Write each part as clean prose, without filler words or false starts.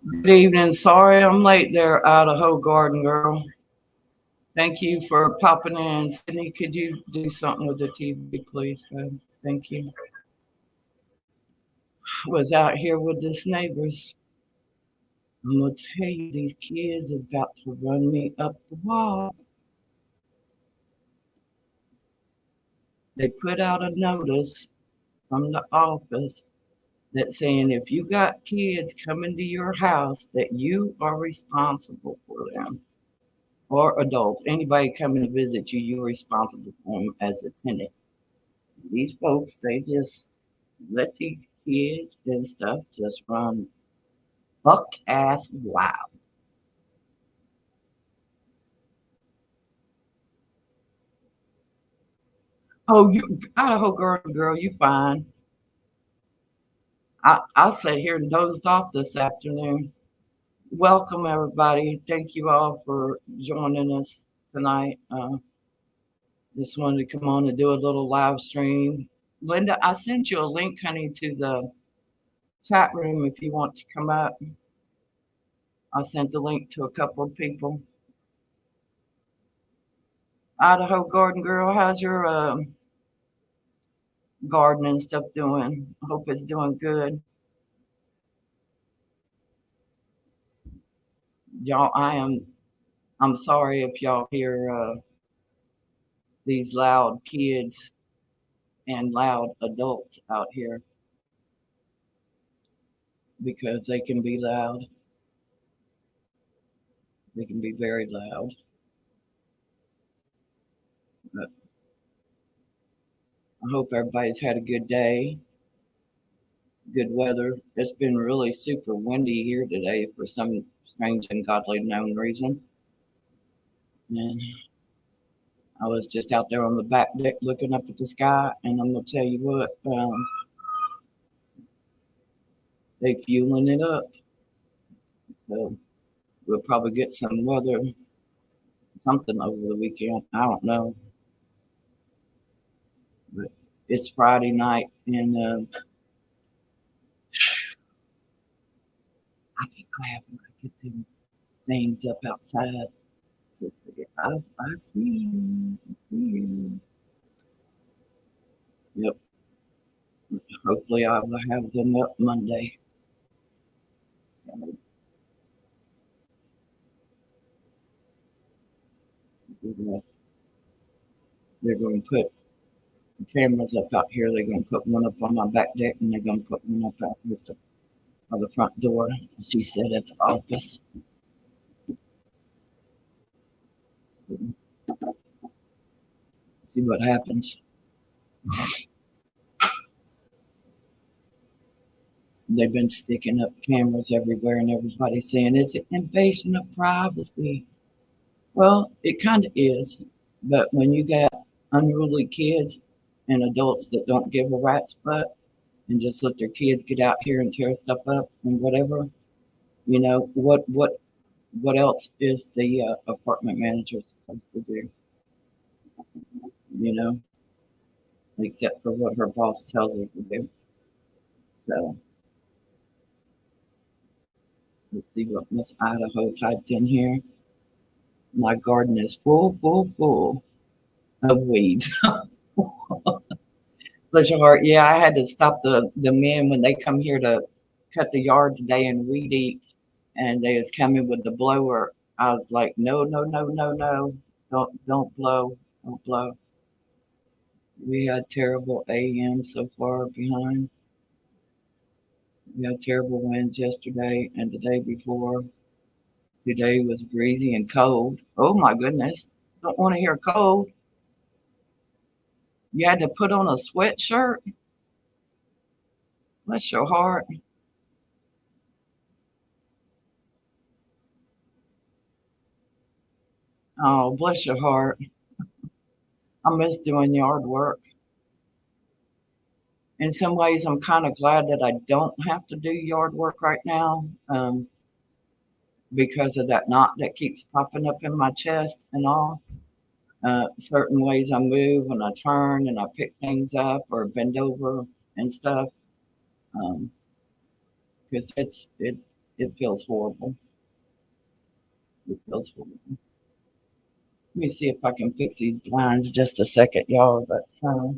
Good evening. Sorry I'm late there, Idaho Garden Girl. Thank you for popping in. Sydney, could you do something with the TV, please, babe? Thank you. Was out here with this neighbors. I'm gonna tell you, these kids is about to run me up the wall. They put out a notice from the office that saying if you got kids coming to your house, that you are responsible for them. Or adults, anybody coming to visit you, you're responsible for them as a tenant. These folks, they just let these kids and stuff just run buck ass wild. Oh, you Idaho girl, you fine. I'll sit here and dozed off this afternoon. Welcome everybody. Thank you all for joining us tonight. Just wanted to come on and do a little live stream. Linda, I sent you a link, honey, to the chat room if you want to come up. I sent the link to a couple of people. Idaho Garden Girl, how's your garden and stuff doing? I hope it's doing good. Y'all, I'm sorry if y'all hear these loud kids and loud adults out here because they can be loud. They can be very loud. But I hope everybody's had a good day, good weather. It's been really super windy here today for some strange and godly known reason. And I was just out there on the back deck looking up at the sky, and I'm gonna tell you what, they fueling it up. So we'll probably get some weather, something over the weekend. I don't know, but it's Friday night, and I'll be glad when I get them things up outside. I see you. I see you. Yep. Hopefully, I will have them up Monday. They're going to put cameras up out here. They're going to put one up on my back deck, and they're going to put one up out with by the front door. She said at the office. See what happens. They've been sticking up cameras everywhere, and everybody's saying it's an invasion of privacy. Well, it kind of is, but when you got unruly kids and adults that don't give a rat's butt and just let their kids get out here and tear stuff up and whatever, you know what else is the apartment manager supposed to do? You know, except for what her boss tells her to do. So let's see what Miss Idaho typed in here. My garden is full of weeds. Bless your heart. Yeah, I had to stop the men when they come here to cut the yard today and weed eat, and they was coming with the blower. I was like, no, no, no, no, no, don't blow, don't blow. We had terrible AM so far behind. We had terrible winds yesterday and the day before. Today was breezy and cold. Oh my goodness. Don't want to hear cold. You had to put on a sweatshirt. Bless your heart. Oh, bless your heart. I miss doing yard work. In some ways, I'm kind of glad that I don't have to do yard work right now because of that knot that keeps popping up in my chest and all. Certain ways I move and I turn and I pick things up or bend over and stuff. Because It feels horrible. It feels horrible. Let me see if I can fix these blinds just a second, y'all. That's a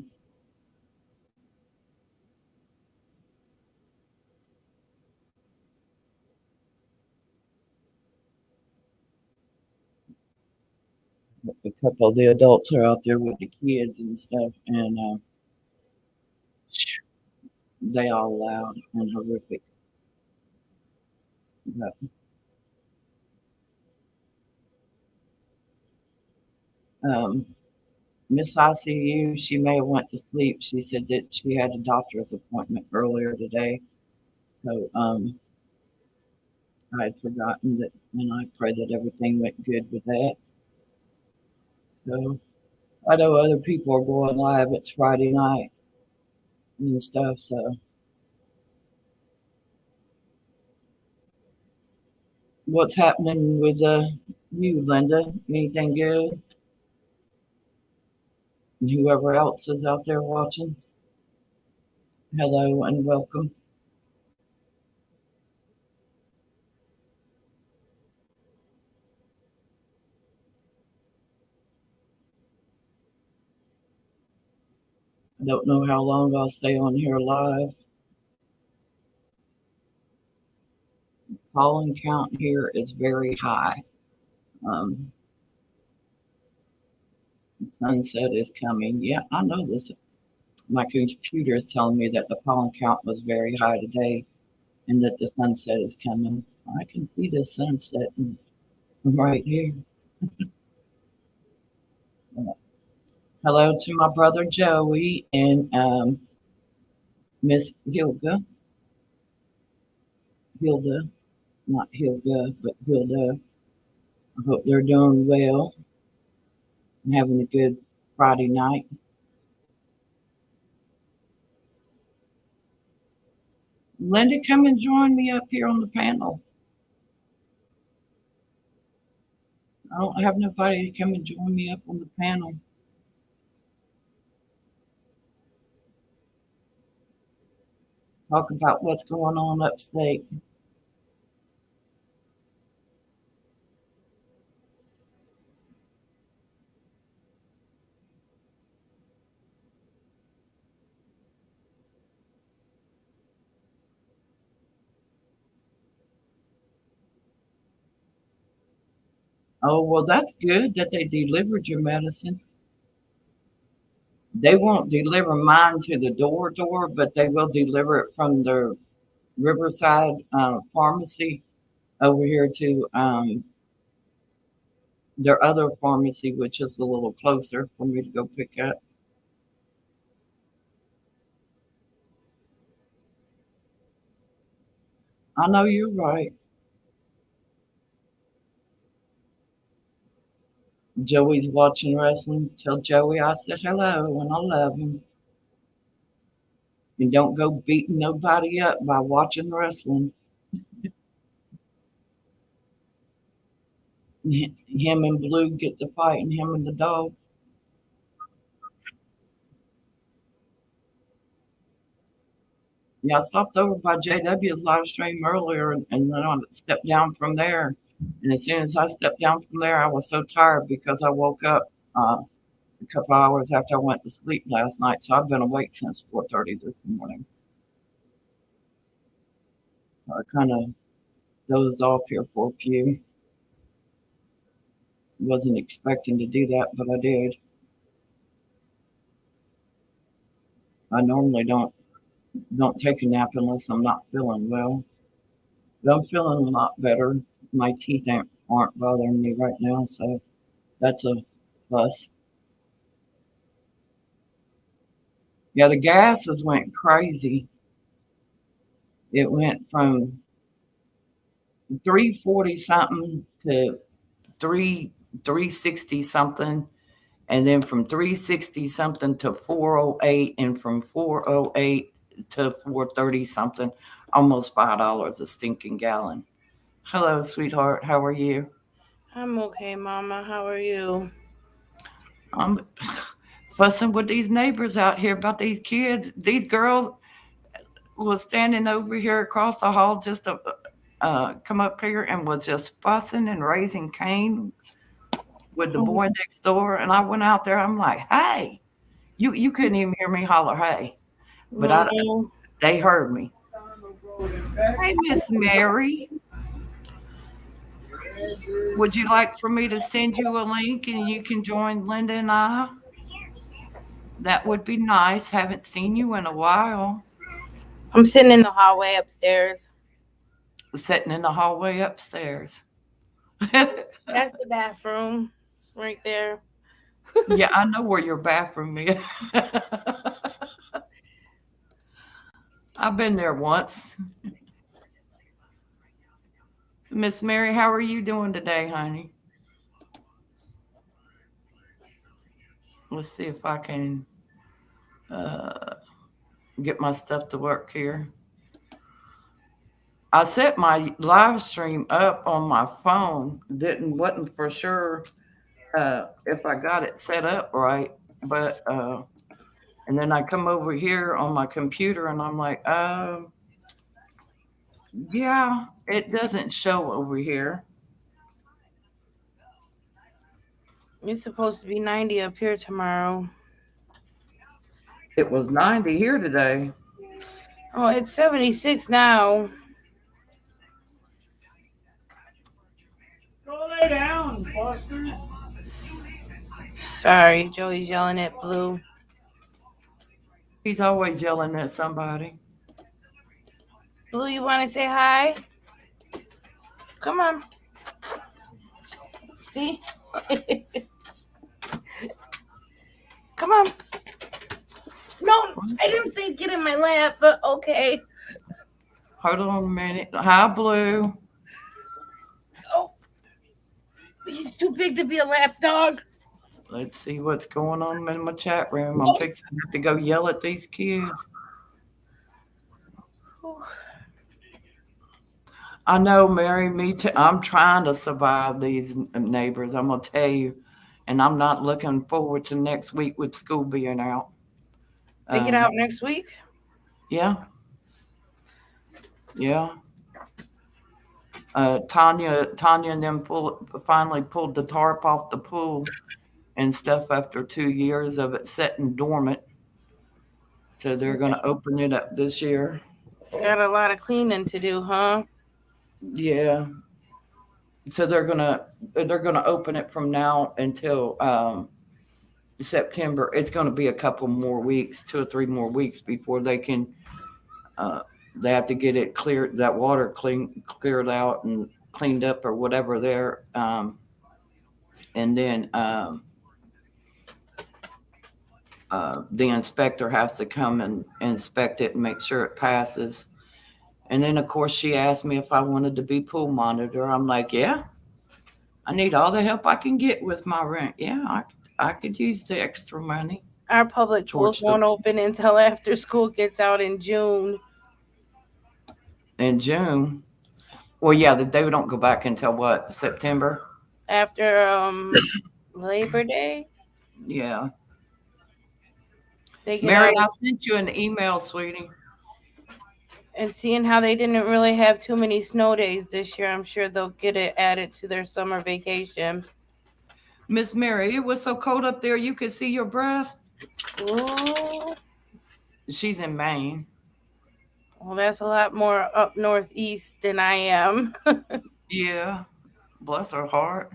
couple of the adults are out there with the kids and stuff, and they all loud and horrific. But um, Miss ICU, she may have went to sleep. She said that she had a doctor's appointment earlier today, so I had forgotten that, and I pray that everything went good with that. So I know other people are going live. It's Friday night and stuff. So what's happening with you, Linda? Anything good? And whoever else is out there watching, hello and welcome. I don't know how long I'll stay on here live. Pollen count here is very high. Um, Sunset is coming. Yeah, I know this. My computer is telling me that the pollen count was very high today and that the sunset is coming. I can see the sunset from right here. Hello to my brother Joey and Miss Hilda, not Hilda, but Hilda. I hope they're doing well and having a good Friday night. Linda, come and join me up here on the panel. I don't have nobody to come and join me up on the panel. Talk about what's going on upstate. Oh, well, that's good that they delivered your medicine. They won't deliver mine to the door, but they will deliver it from the Riverside pharmacy over here to their other pharmacy, which is a little closer for me to go pick up. I know you're right. Joey's watching wrestling. Tell Joey I said hello and I love him. And don't go beating nobody up by watching wrestling. Him and Blue get to fighting, him and the dog. Yeah, I stopped over by JW's live stream earlier and then I stepped down from there. And as soon as I stepped down from there, I was so tired because I woke up a couple hours after I went to sleep last night. So I've been awake since 4:30 this morning. So I kind of dozed off here for a few. Wasn't expecting to do that, but I did. I normally don't take a nap unless I'm not feeling well. But I'm feeling a lot better. My teeth aren't bothering me right now, so that's a plus. Yeah, the gases went crazy. It went from 340 something to 360 something, and then from 360 something to 408, and from 408 to 430 something, almost $5 a stinking gallon. Hello, sweetheart. How are you? I'm okay, Mama. How are you? I'm fussing with these neighbors out here about these kids. These girls was standing over here across the hall come up here and was just fussing and raising Cain with the Oh, boy next door. And I went out there. I'm like, hey, you couldn't even hear me holler, hey, but no. they heard me. Hey, Miss Mary, would you like for me to send you a link and you can join Linda and I? That would be nice. Haven't seen you in a while. I'm sitting in the hallway upstairs. Sitting in the hallway upstairs. That's the bathroom right there. Yeah, I know where your bathroom is. I've been there once. Miss Mary, how are you doing today, honey? Let's see if I can uh, get my stuff to work here. I set my live stream up on my phone. Didn't wasn't for sure if I got it set up right, but and then I come over here on my computer and I'm like, yeah, it doesn't show over here. It's supposed to be 90 up here tomorrow. It was 90 here today. Oh, it's 76 now. Go lay down, Buster. Sorry, Joey's yelling at Blue. He's always yelling at somebody. Blue, you want to say hi? Come on. See? Come on. No, I didn't say get in my lap, but okay. Hold on a minute. Hi, Blue. Oh, he's too big to be a lap dog. Let's see what's going on in my chat room. I'm fixing to have to go yell at these kids. I know, Mary, me too. I'm trying to survive these neighbors, I'm going to tell you. And I'm not looking forward to next week with school being out. They get out next week? Yeah. Yeah. Tanya and them finally pulled the tarp off the pool and stuff after 2 years of it sitting dormant. So they're going to open it up this year. Got a lot of cleaning to do, huh? Yeah. So they're gonna open it from now until September. It's going to be a couple more weeks, 2 or 3 more weeks before they can. Uh, they have to get it cleared, that water cleared out and cleaned up or whatever there, and then the inspector has to come and inspect it and make sure it passes. And then, of course, she asked me if I wanted to be pool monitor. I'm like, yeah, I need all the help I can get with my rent. Yeah, I could use the extra money Our public pools towards the won't open until after school gets out in June. in June. Well, yeah, they don't go back until what, September? After Labor Day, Yeah. they get Mary, out. I sent you an email, sweetie. And seeing how they didn't really have too many snow days this year, I'm sure they'll get it added to their summer vacation. Miss Mary, it was so cold up there you could see your breath. Ooh. She's in Maine. Well, that's a lot more up northeast than I am. Yeah. Bless her heart.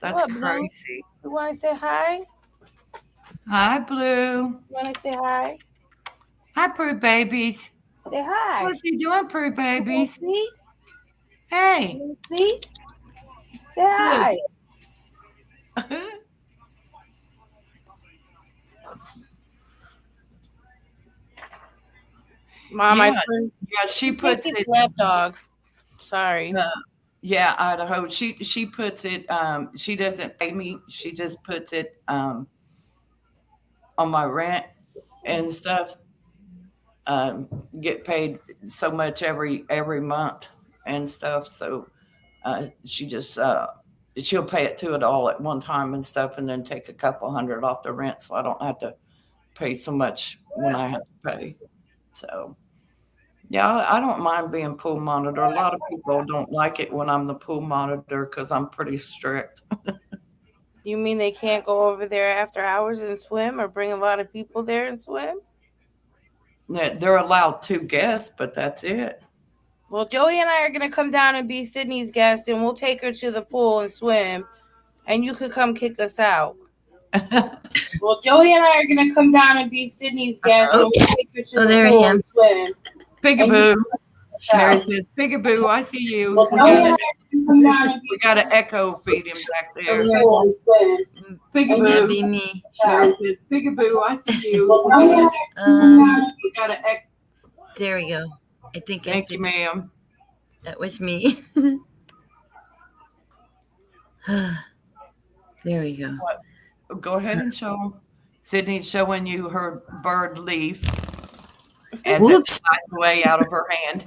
That's What, Blue? crazy. You want to say hi? Hi, Blue. You want to say hi? Hi, Prue babies. Say hi. What's you doing, Prue You want babies? to speak? Hey. You want to speak? Say hi. Mom, I Yeah, swear. yeah, she Take puts this it. lap dog. Sorry. Yeah, Idaho. She puts it. She doesn't pay me. She just puts it on my rent and stuff. Um, get paid so much every month and stuff. So she just she'll pay it to it all at one time and stuff, and then take a couple hundred off the rent, so I don't have to pay so much when I have to pay. So Yeah, I don't mind being pool monitor. A lot of people don't like it when I'm the pool monitor because I'm pretty strict. You mean they can't go over there after hours and swim, or bring a lot of people there and swim? They're allowed 2 guests, but that's it. Well, Joey and I are gonna come down and be Sydney's guest, and we'll take her to the pool and swim, and you could come kick us out. Well, Joey and I are gonna come down and be Sydney's guest, and Oh, we'll take her to the there I pool am. and swim. Peekaboo. Mary Out. says, Peekaboo, I see you. Well, Joey and I are gonna come down and be We got to echo feed him back there. Sydney's pool and swim. That'd Peekaboo. be me. Mary says, Peekaboo, I see you. Well, Joey and I are gonna come down and We got to echo. There we go. I think I Thank you, fixed- ma'am. That was me. There we go. Go ahead and show them. Sydney's showing you her bird leaf as Whoops. it flies away out of her hand.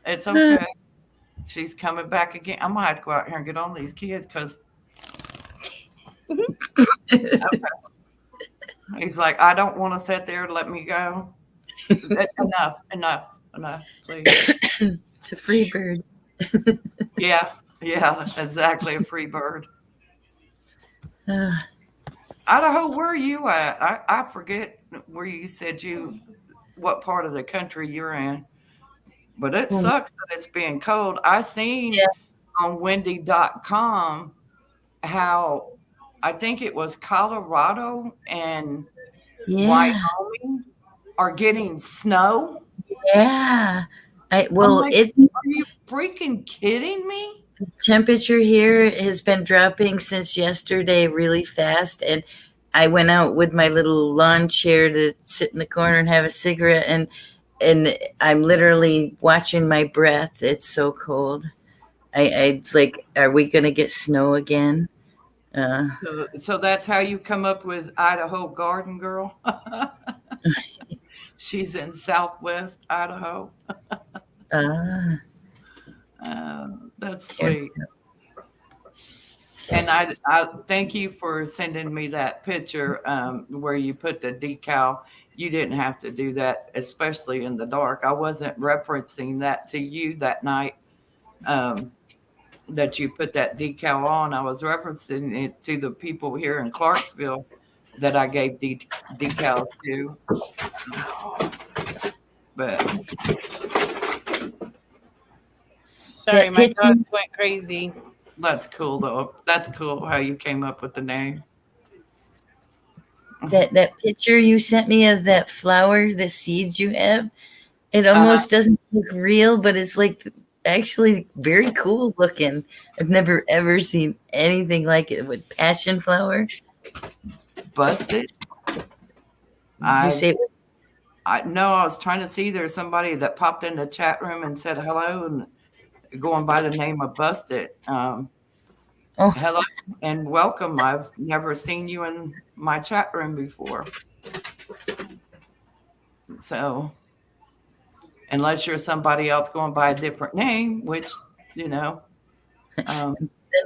It's okay. She's coming back again. I might have to go out here and get on these kids because he's like, I don't want to sit there. Let me go. Enough, please. It's a free bird. Yeah, exactly. A free bird. Uh, Idaho, where are you at? I forget where you said what part of the country you're in. But it sucks that it's being cold. I seen on windy.com how I think it was Colorado and yeah. Wyoming are getting snow. Yeah. I'm like, It's are you freaking kidding me? temperature here has been dropping since yesterday really fast, and I went out with my little lawn chair to sit in the corner and have a cigarette, and I'm literally watching my breath. It's so cold. It's like, are we gonna get snow again? So that's how you come up with Idaho Garden Girl. She's in Southwest Idaho. That's sweet. And I thank you for sending me that picture where you put the decal. You didn't have to do that, especially in the dark. I wasn't referencing that to you that night that you put that decal on. I was referencing it to the people here in Clarksville that I gave decals to. But Sorry, my dogs went crazy. that's cool, though. That's cool how you came up with the name. That picture you sent me of that flower, the seeds you have, it almost doesn't look real, but it's like actually very cool looking. I've never ever seen anything like it with passion flower. Busted. Did you say it was? No, I was trying to see there's somebody that popped in the chat room and said hello and going by the name of Busted. Hello and welcome. I've never seen you in my chat room before. So unless you're somebody else going by a different name, which, Then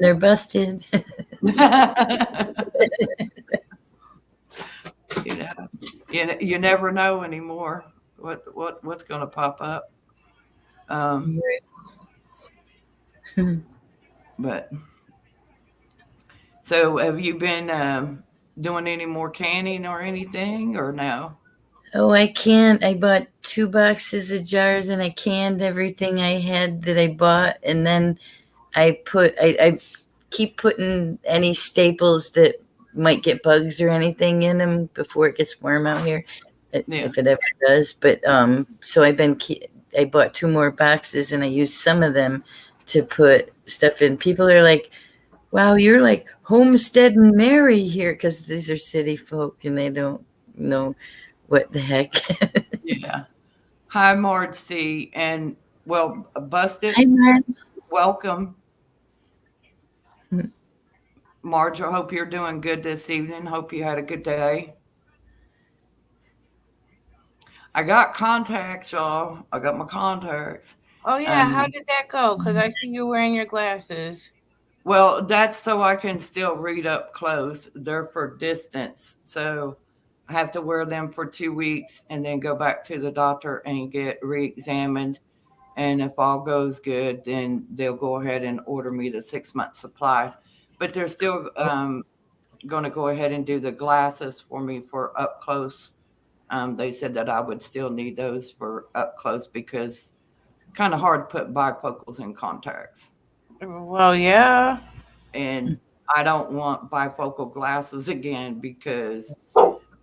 they're busted. You never know anymore what's going to pop up. But so have you been doing any more canning or anything or no? Oh, I can't. I bought 2 boxes of jars and I canned everything I had that I bought. And then I keep putting any staples that might get bugs or anything in them before it gets warm out here, if it ever does. But so I bought 2 more boxes and I used some of them to put stuff in. People are like, wow, you're like Homestead and Mary here, because these are city folk and they don't know what the heck. Yeah. Hi, Marcy. And well, Busted. Hi, Marge. Welcome. Marge, I hope you're doing good this evening. Hope you had a good day. I got contacts, y'all. I got my contacts. Oh, yeah. How did that go? Because I see you wearing your glasses. Well, that's so I can still read up close. They're for distance. So I have to wear them for 2 weeks and then go back to the doctor and get re-examined. And if all goes good, then they'll go ahead and order me the 6 month supply. But they're still going to go ahead and do the glasses for me for up close. They said that I would still need those for up close because kind of hard to put bifocals in contacts. Well, yeah. And I don't want bifocal glasses again because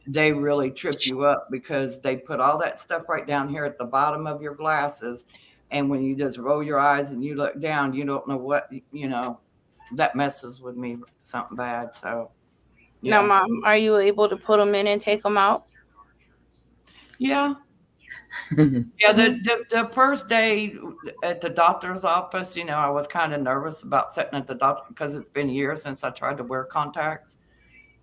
they really trip you up because they put all that stuff right down here at the bottom of your glasses. And when you just roll your eyes and you look down, you don't know what, that messes with me something bad. So, Now, yeah. Mom, are you able to put them in and take them out? Yeah. Yeah. The first day at the doctor's office, I was kind of nervous about sitting at the doctor because it's been years since I tried to wear contacts.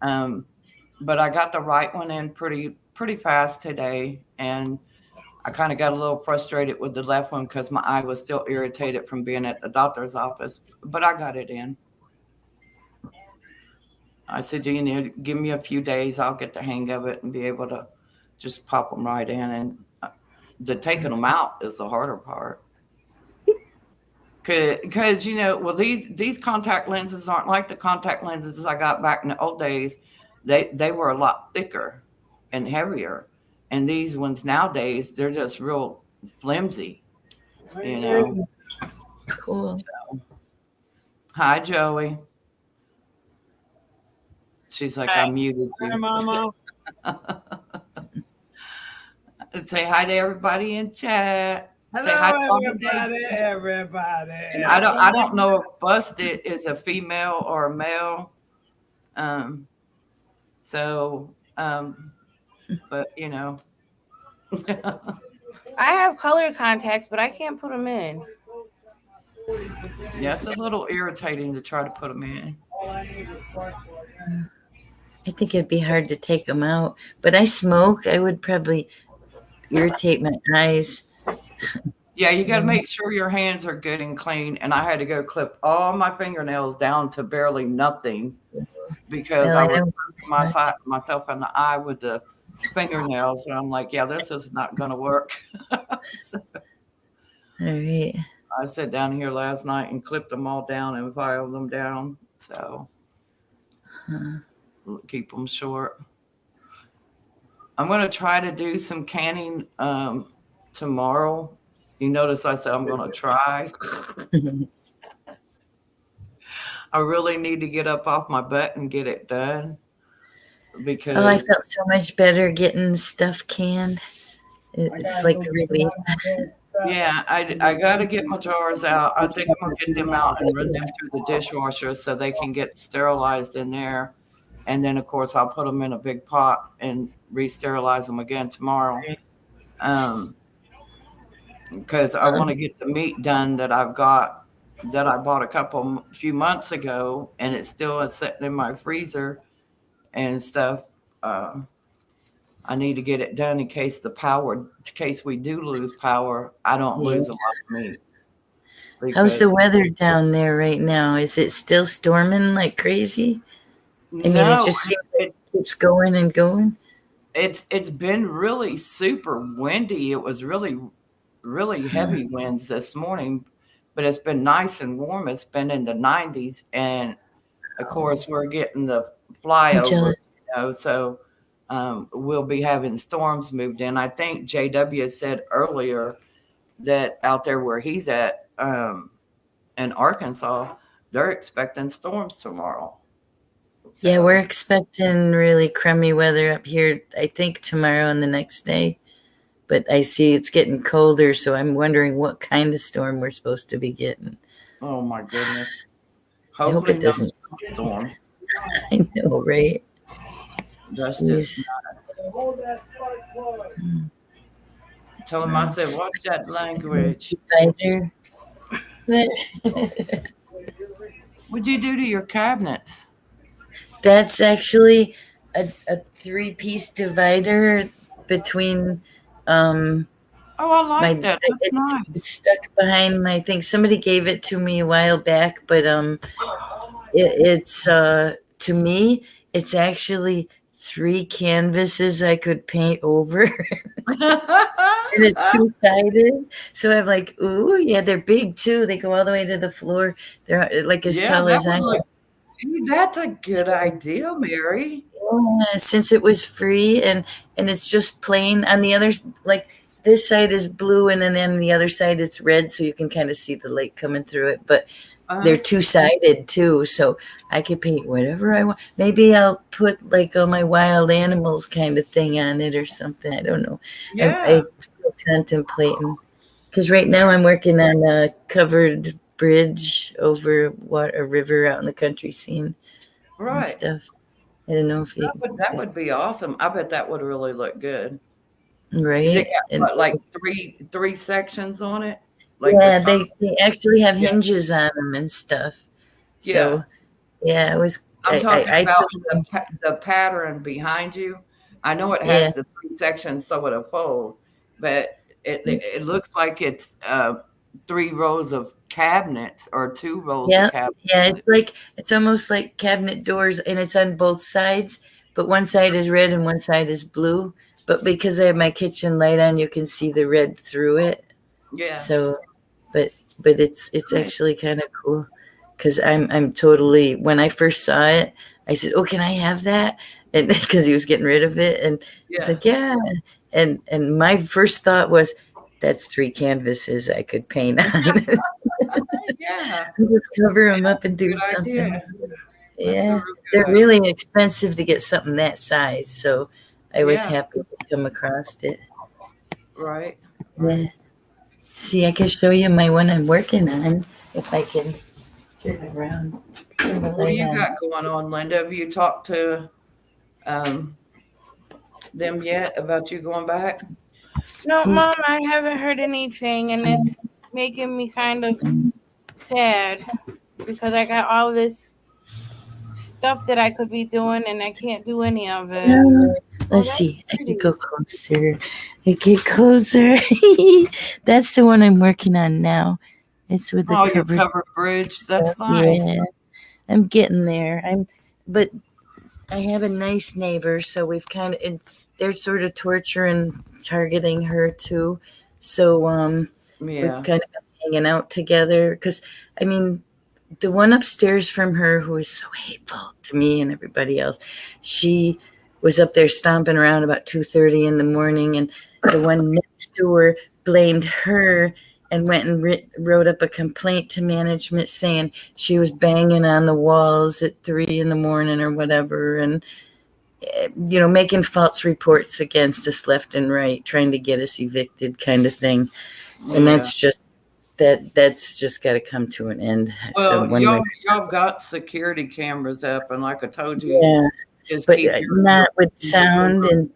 But I got the right one in pretty fast today, and I kind of got a little frustrated with the left one because my eye was still irritated from being at the doctor's office, but I got it in. I said, give me a few days, I'll get the hang of it and be able to just pop them right in. And the taking them out is the harder part. Because well, these contact lenses aren't like the contact lenses I got back in the old days. They were a lot thicker and heavier, and these ones nowadays they're just real flimsy. Cool. So, hi, Joey. She's like, I muted you. Hi, Mama. Say hi to everybody in chat. Hello, Say hi to everybody. And I don't know if busted is a female or a male. But I have color contacts, but I can't put them in. yeah, it's a little irritating to try to put them in. I think it'd be hard to take them out, but I smoke. I would probably irritate my eyes. Yeah, you got to make sure your hands are good and clean. And I had to go clip all my fingernails down to barely nothing because I was poking myself in the eye with the fingernails. And I'm like, yeah, this is not going to work. So, all right. I sat down here last night and clipped them all down and filed them down. So keep them short. I'm going to try to do some canning tomorrow. You notice I said I'm going to try. I really need to get up off my butt and get it done. Because I felt so much better getting stuff canned. It's like a relief. Yeah, I got to get my jars out. I think I'm going to get them out and run them through the dishwasher so they can get sterilized in there. And then, of course, I'll put them in a big pot and re-sterilize them again tomorrow. Because I want to get the meat done that I bought a few months ago, and it's still sitting in my freezer and stuff. I need to get it done in case we do lose power, I don't lose a lot of meat. How's the weather down there right now? Is it still storming like crazy? I mean, it just seems like it keeps going and going. It's been really super windy. It was really, really heavy winds this morning, but it's been nice and warm. It's been in the 90s, and of course we're getting the flyover, so we'll be having storms moved in. I think JW said earlier that out there where he's at in Arkansas, they're expecting storms tomorrow. So, yeah, we're expecting really crummy weather up here, I think tomorrow and the next day. But I see it's getting colder, so I'm wondering what kind of storm we're supposed to be getting. Oh, my goodness. I hope it doesn't. Storm. I know, right? That's just tell him I said, watch that language. What'd you do to your cabinets? That's actually a 3-piece divider between I like that. That's nice. It's stuck behind my thing. Somebody gave it to me a while back, but it's to me, it's actually 3 canvases I could paint over. And it's two-sided. So I'm like, ooh, yeah, they're big too. They go all the way to the floor. They're like as Yeah, tall that as I would am. look. Hey, that's a good idea, Mary. Yeah, since it was free and it's just plain on the other, like this side is blue and then on the other side it's red, so you can kind of see the light coming through it. But they're Uh, two-sided too, so I could paint whatever I want. Maybe I'll put like all my wild animals kind of thing on it or something. I don't know. yeah, I'm still contemplating because right now I'm working on a covered bridge over a river out in the country scene and right. stuff. I don't know if That would be awesome. I bet that would really look good. Is it right. got And what, like three sections on it? Like the yeah, top? they actually have Yeah, hinges on them and stuff. yeah. So yeah, it was I'm talking I about told them, the pattern behind you. I know it yeah. has the three sections, so it'll fold, but it looks like it's 3 rows of cabinets or 2 rows of Yeah, cabinets. yeah, it's almost like cabinet doors and it's on both sides, but one side is red and one side is blue. But because I have my kitchen light on, you can see the red through it. Yeah, So, but it's right. actually kind of cool because I'm totally when I first saw it, I said, "Oh, can I have that?" And because he was getting rid of it, and he's Yeah, like, "Yeah." And my first thought was, "That's 3 canvases I could paint on." yeah. Just cover them up and do Good something. idea. That's a Yeah, real good they're idea. really expensive to get something that size, so I was Yeah, happy to come across it. right, Yeah. right. See, I can show you my one I'm working on if I can get it around. Turn the What do light you on. got going on, Linda? Have you talked to um, them yet about you going back? No, Mom, I haven't heard anything, and it's making me kind of sad because I got all this stuff that I could be doing, and I can't do any of it. Oh, Let's that's see. I can pretty. go closer. I get closer. That's the one I'm working on now. It's with the Oh, your covered covered bridge. That's stuff. nice. Yeah, I'm getting there. But I have a nice neighbor, so we've kind of they're sort of torturing, targeting her too. So we've Yeah, kind of been hanging out together because I mean the one upstairs from her who is so hateful to me and everybody else, she was up there stomping around about 2:30 in the morning, and the one next to her blamed her and went and wrote up a complaint to management saying she was banging on the walls at 3 in the morning or whatever, and making false reports against us left and right, trying to get us evicted, kind of thing. And yeah. that's just got to come to an end. So Well, one way, y'all got security cameras up, and like I told you, yeah, just but keep your not with door, sound and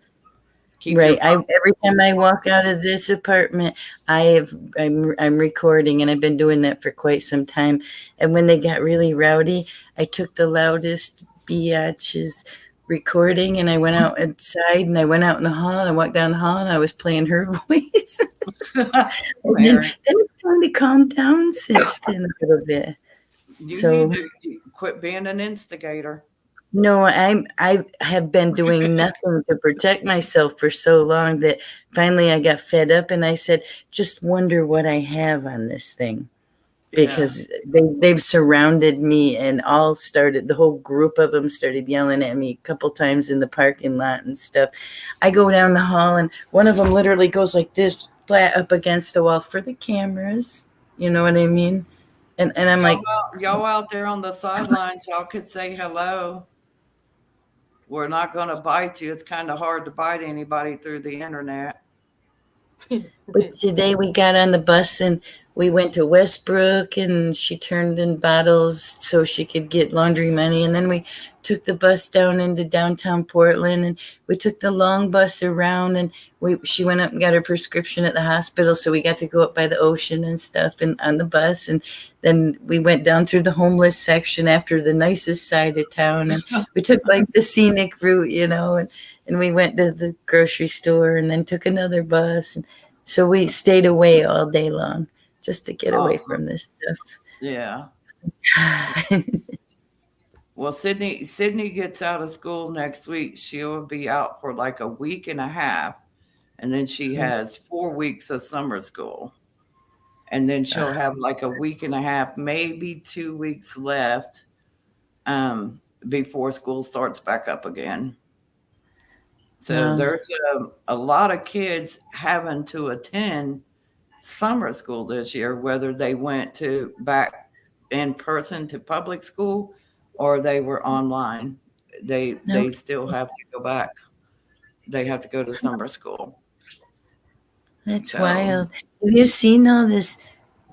keep your right. I phone. every time I walk out of this apartment, I'm recording, and I've been doing that for quite some time. And when they got really rowdy, I took the loudest biatch's recording, and I went out outside, and I went out in the hall, and I walked down the hall, and I was playing her voice. And then Mary, it's kind of calmed down since then a little bit. you need So to quit being an instigator. no, I have been doing nothing to protect myself for so long that finally I got fed up and I said, just wonder what I have on this thing. Yeah. Because they've surrounded me and the whole group of them started yelling at me a couple times in the parking lot and stuff. I go down the hall and one of them literally goes like this, flat up against the wall for the cameras. You know what I mean? And I'm like, Y'all out there on the sidelines, y'all could say hello. We're not going to bite you. It's kind of hard to bite anybody through the internet. but today we got on the bus and we went to Westbrook and she turned in bottles so she could get laundry money. And then we took the bus down into downtown Portland and we took the long bus around and she went up and got her prescription at the hospital. So we got to go up by the ocean and stuff and on the bus. And then we went down through the homeless section after the nicest side of town. And we took like the scenic route, and we went to the grocery store and then took another bus. And so we stayed away all day long just to get away Awesome. from this Yeah. stuff. Well, Sydney gets out of school next week. She'll be out for like a week and a half, and then she has 4 weeks of summer school, and then she'll have like a week and a half, maybe 2 weeks left, before school starts back up again. So Wow. there's a lot of kids having to attend summer school this year, whether they went to back in person to public school or they were online. No, They still have to go back. They have to go to summer school. that's So wild. Have you seen all this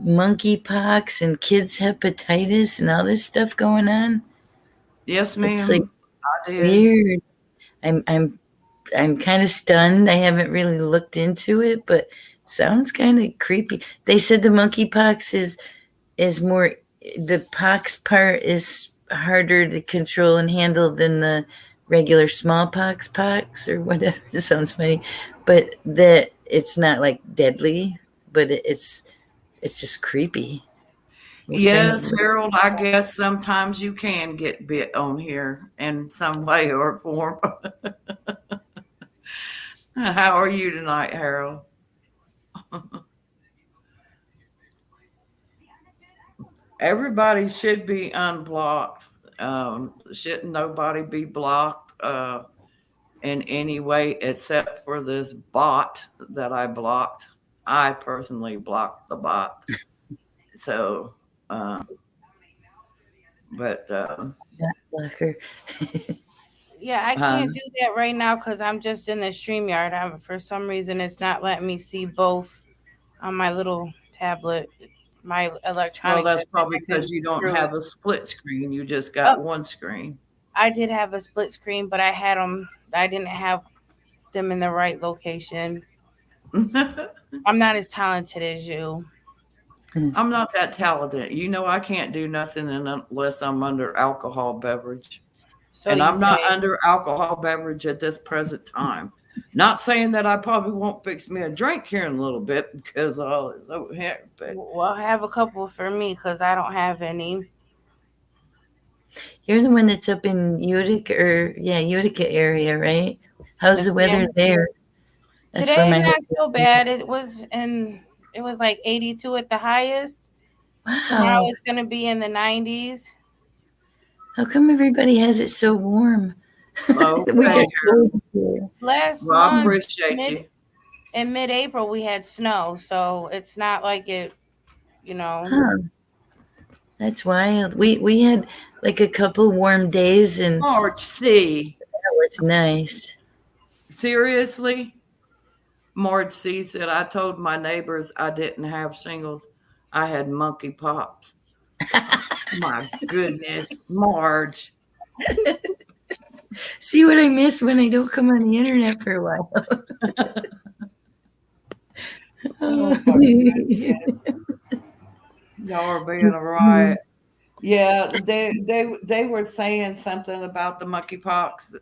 monkeypox and kids hepatitis and all this stuff going on? yes, It's like ma'am, I did. weird. I'm kind of stunned. I haven't really looked into it, but sounds kind of creepy. They said the monkeypox is more, the pox part is harder to control and handle than the regular smallpox pox or whatever. It sounds funny, but that it's not like deadly, but it's just creepy. What kind Yes, of Harold, I guess sometimes you can get bit on here in some way or form. How are you tonight, Harold? Everybody should be unblocked. Shouldn't nobody be blocked in any way except for this bot that I blocked. I personally blocked the bot. So, uh, but blocker? Yeah, I uh, can't do that right now because I'm just in the StreamYard. For some reason, it's not letting me see both on my little tablet. My well, electronics that's are probably connected because you don't through it. have a split screen. You just Oh, got one screen. I did have a split screen, but I had them. I didn't have them in the right location. I'm not as talented as you. I'm not that talented. You know, I can't do nothing unless I'm under alcohol beverage. So And you I'm not say. under alcohol beverage at this present time. Not saying that I probably won't fix me a drink here in a little bit because all is over here, but Well, have a couple for me because I don't have any. You're the one that's up in Utica, or yeah, Utica area, right? How's the Yeah. weather there? That's where Today my not so husband. bad. It was like 82 at the highest. Tomorrow Wow. it's gonna be in the 90s. How come everybody has it so warm? We got okay. Well, cold here. last Well, I month, appreciate mid you. in mid-April, we had snow, so it's not like it, you know. Huh. That's wild. We had like a couple warm days and Marge C. that was nice. Seriously? Marge C said, I told my neighbors I didn't have shingles. I had monkey pops. My goodness, Marge. See what I miss when I don't come on the internet for a while. Oh my goodness. Y'all are being a riot. Yeah, they were saying something about the monkeypox,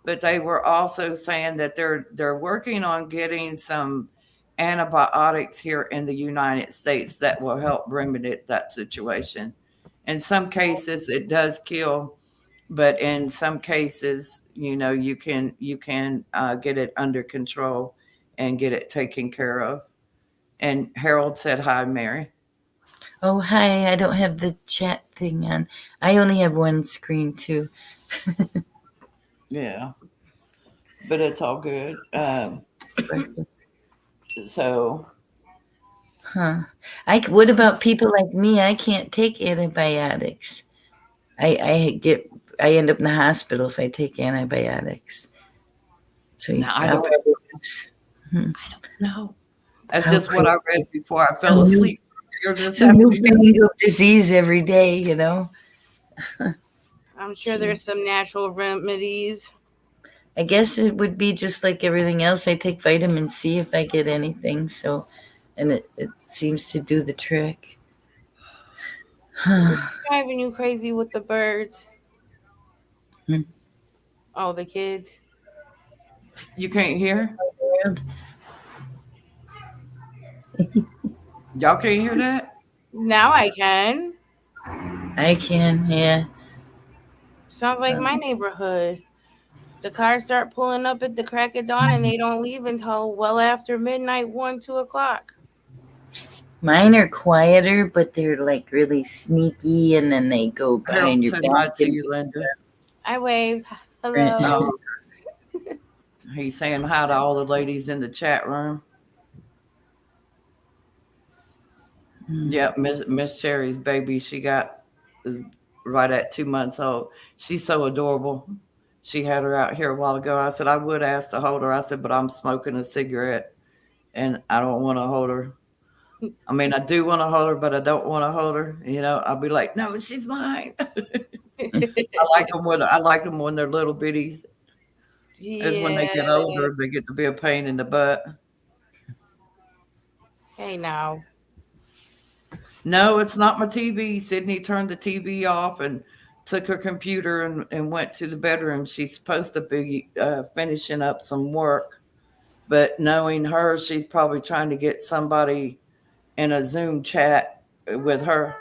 but they were also saying that they're working on getting some antibiotics here in the United States that will help remedy that situation. In some cases, it does kill, but in some cases, you know, you can get it under control and get it taken care of. And Harold said hi, Mary. Oh, hi. I don't have the chat thing on. I only have one screen too. Yeah, but it's all good. So Huh. What about people like me? I can't take antibiotics. I get I end up in the hospital if I take antibiotics. So now I I'll don't probably hmm, know. That's how just what crazy. I read before I fell Some new asleep here this some afternoon. newfangled disease every day, you know. I'm sure So there's some natural remedies. I guess it would be just like everything else. I take vitamin C if I get anything. So and it seems to do the trick. What's driving you crazy with the birds? Oh, the kids. You can't hear? World. Y'all can't hear that? Now I can. I can, yeah. Sounds like my neighborhood. The cars start pulling up at the crack of dawn and they don't leave until well after midnight, 1, 2 o'clock. Mine are quieter, but they're like really sneaky, and then they go Harold behind your said hi back. to you, Linda. I waved. And, Hello. Oh, he's saying hi to all the ladies in the chat room. Yeah, Miss Cherry's baby, she got is right at 2 months old. She's so adorable. She had her out here a while ago. I said I would ask to hold her. I said, but I'm smoking a cigarette and I don't want to hold her. I mean, I do want to hold her, but I don't want to hold her. You know, I'll be like, no, she's mine. I like them when they're little bitties. As when they Yeah. get older, they get to be a pain in the butt. Hey now. No, it's not my TV. Sydney turned the TV off and took her computer and went to the bedroom. She's supposed to be finishing up some work, but knowing her, she's probably trying to get somebody in a Zoom chat with her.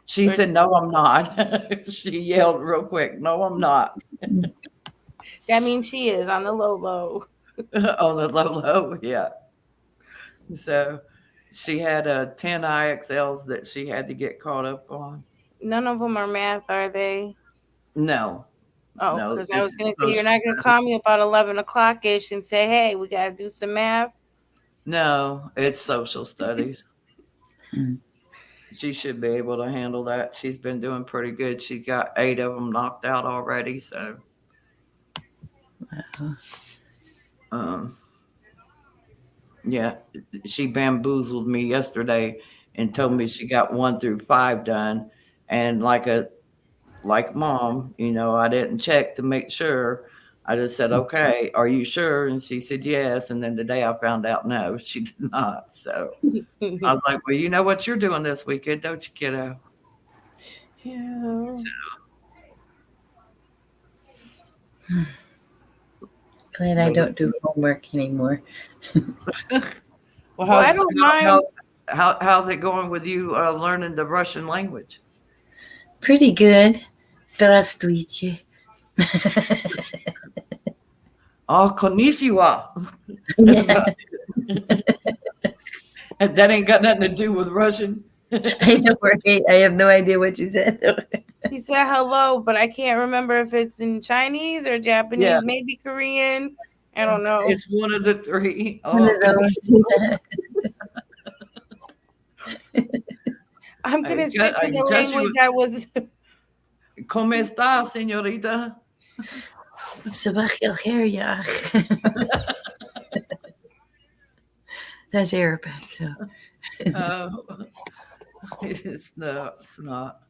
She Or said, no, I'm not. She yelled real quick, no, I'm not. that means she is on the low low. On the low, low. Yeah. So she had 10 IXLs that she had to get caught up on. None of them are math, are they? No, Oh, no, because I was it's gonna say you're social not gonna studies. call me about 11 o'clock ish and say, "Hey, we gotta do some math." No, it's social studies. She should be able to handle that. She's been doing pretty good. She's got 8 of them knocked out already. So, um, yeah, she bamboozled me yesterday and told me she got 1 through 5 done. And like mom, I didn't check to make sure. I just said, okay, are you sure? And she said, yes. And then today I found out, no, she did not. So I was like, well, you know what you're doing this weekend, don't you, kiddo? Yeah. glad I don't do homework anymore. Well, Well, I don't mind. how's it going with you learning the Russian language? Pretty good. Здравствуйте. Oh, konnichiwa. That's Yeah, about it. That ain't got nothing to do with Russian. I know, right? I have no idea what you said. She said hello, but I can't remember if it's in Chinese or Yeah, Japanese, maybe Korean. I don't know. it's one of the three. One Oh, of those. I'm I gonna stick to the guess language you. I was. ¿Cómo está, señorita? صباح الخير يا أخ. That's Arabic. So. Oh, it's not.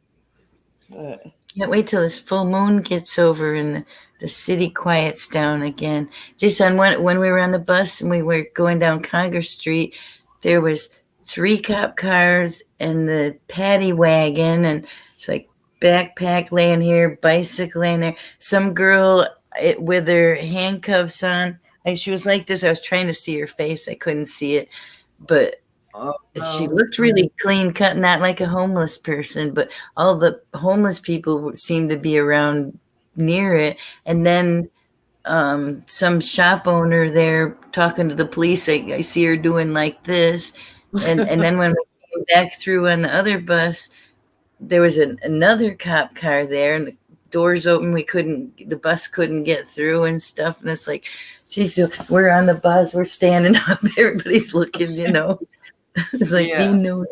But, Can't wait till this full moon gets over and the city quiets down again. Just on when we were on the bus and we were going down Congress Street, there was 3 cop cars and the paddy wagon, and it's like backpack laying here, bicycle laying there. Some girl with her handcuffs on. She was like this. I was trying to see her face. I couldn't see it, but oh she no. looked really clean cut, not like a homeless person, but all the homeless people seemed to be around near it. And then some shop owner there talking to the police. I see her doing like this. And then when we came back through on the other bus, there was another cop car there, and the doors open. The bus couldn't get through and stuff. And it's like, geez, we're on the bus, we're standing up, everybody's looking. It's like, do you Yeah, know?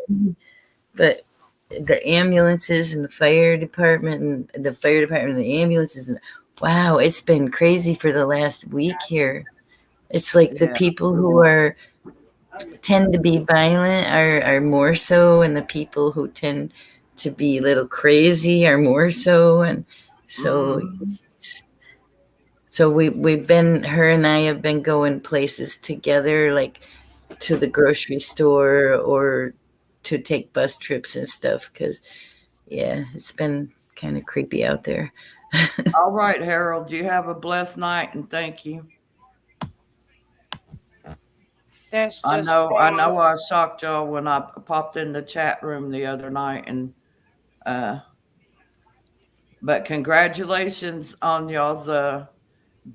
But the ambulances and the fire department and the ambulances, and wow, it's been crazy for the last week here. It's like the yeah. people who tend to be violent are more so, and the people who tend to be a little crazy are more so. And so Mm. her and I have been going places together, like to the grocery store or to take bus trips and stuff, because yeah, it's been kind of creepy out there. All right, Harold. You have a blessed night and thank you. That's I just know, I wrong. know I shocked y'all when I popped in the chat room the other night and uh But congratulations on y'all's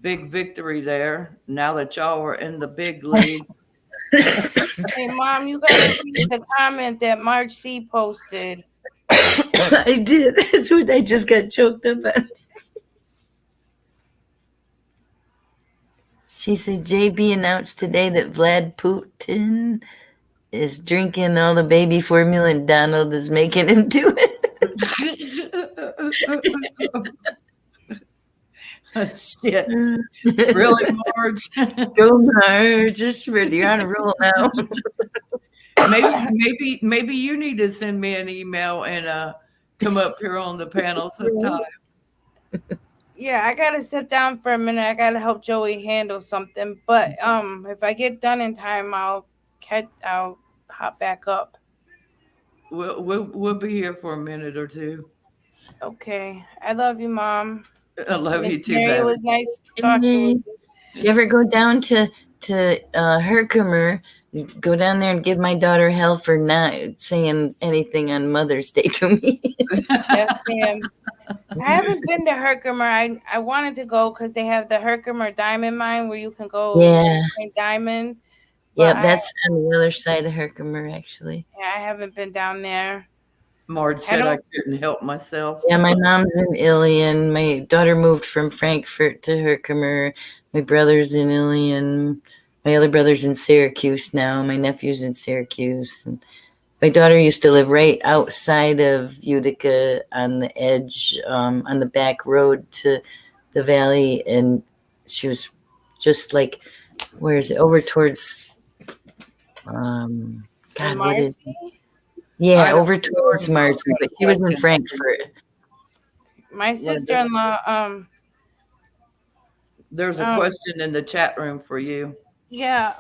big victory there. Now that y'all are in the big league. Hey, Mom, you gotta read the comment that Marge C posted. I did. That's what I just got choked up on. She said JB announced today that Vlad Putin is drinking all the baby formula and Donald is making him do it. Shit. Really, Marge? Go Marge. You're on a roll now. Maybe you need to send me an email and come up here on the panel sometime. Yeah, I gotta sit down for a minute. I gotta help Joey handle something. But if I get done in time, I'll hop back up. We'll be here for a minute or two. Okay. I love you, Mom. I love Miss you too, Mary, it baby. was nice talking with you. If you ever go down to Herkimer, go down there and give my daughter hell for not saying anything on Mother's Day to me. Yes, ma'am. I haven't been to Herkimer. I wanted to go because they have the Herkimer diamond mine where you can go find diamonds. Yeah, But that's on the other side of Herkimer, actually. I haven't been down there. Marge said I couldn't help myself. Yeah, my mom's in Ilion. My daughter moved from Frankfurt to Herkimer. My brother's in Ilion. My other brother's in Syracuse now. My nephew's in Syracuse. And my daughter used to live right outside of Utica on the edge, on the back road to the valley. And she was just like, where is it? Over towards, God, what is it? Yeah, over towards Marcy, but she was in Frankfurt. My sister-in-law, there's a question in the chat room for you. Yeah,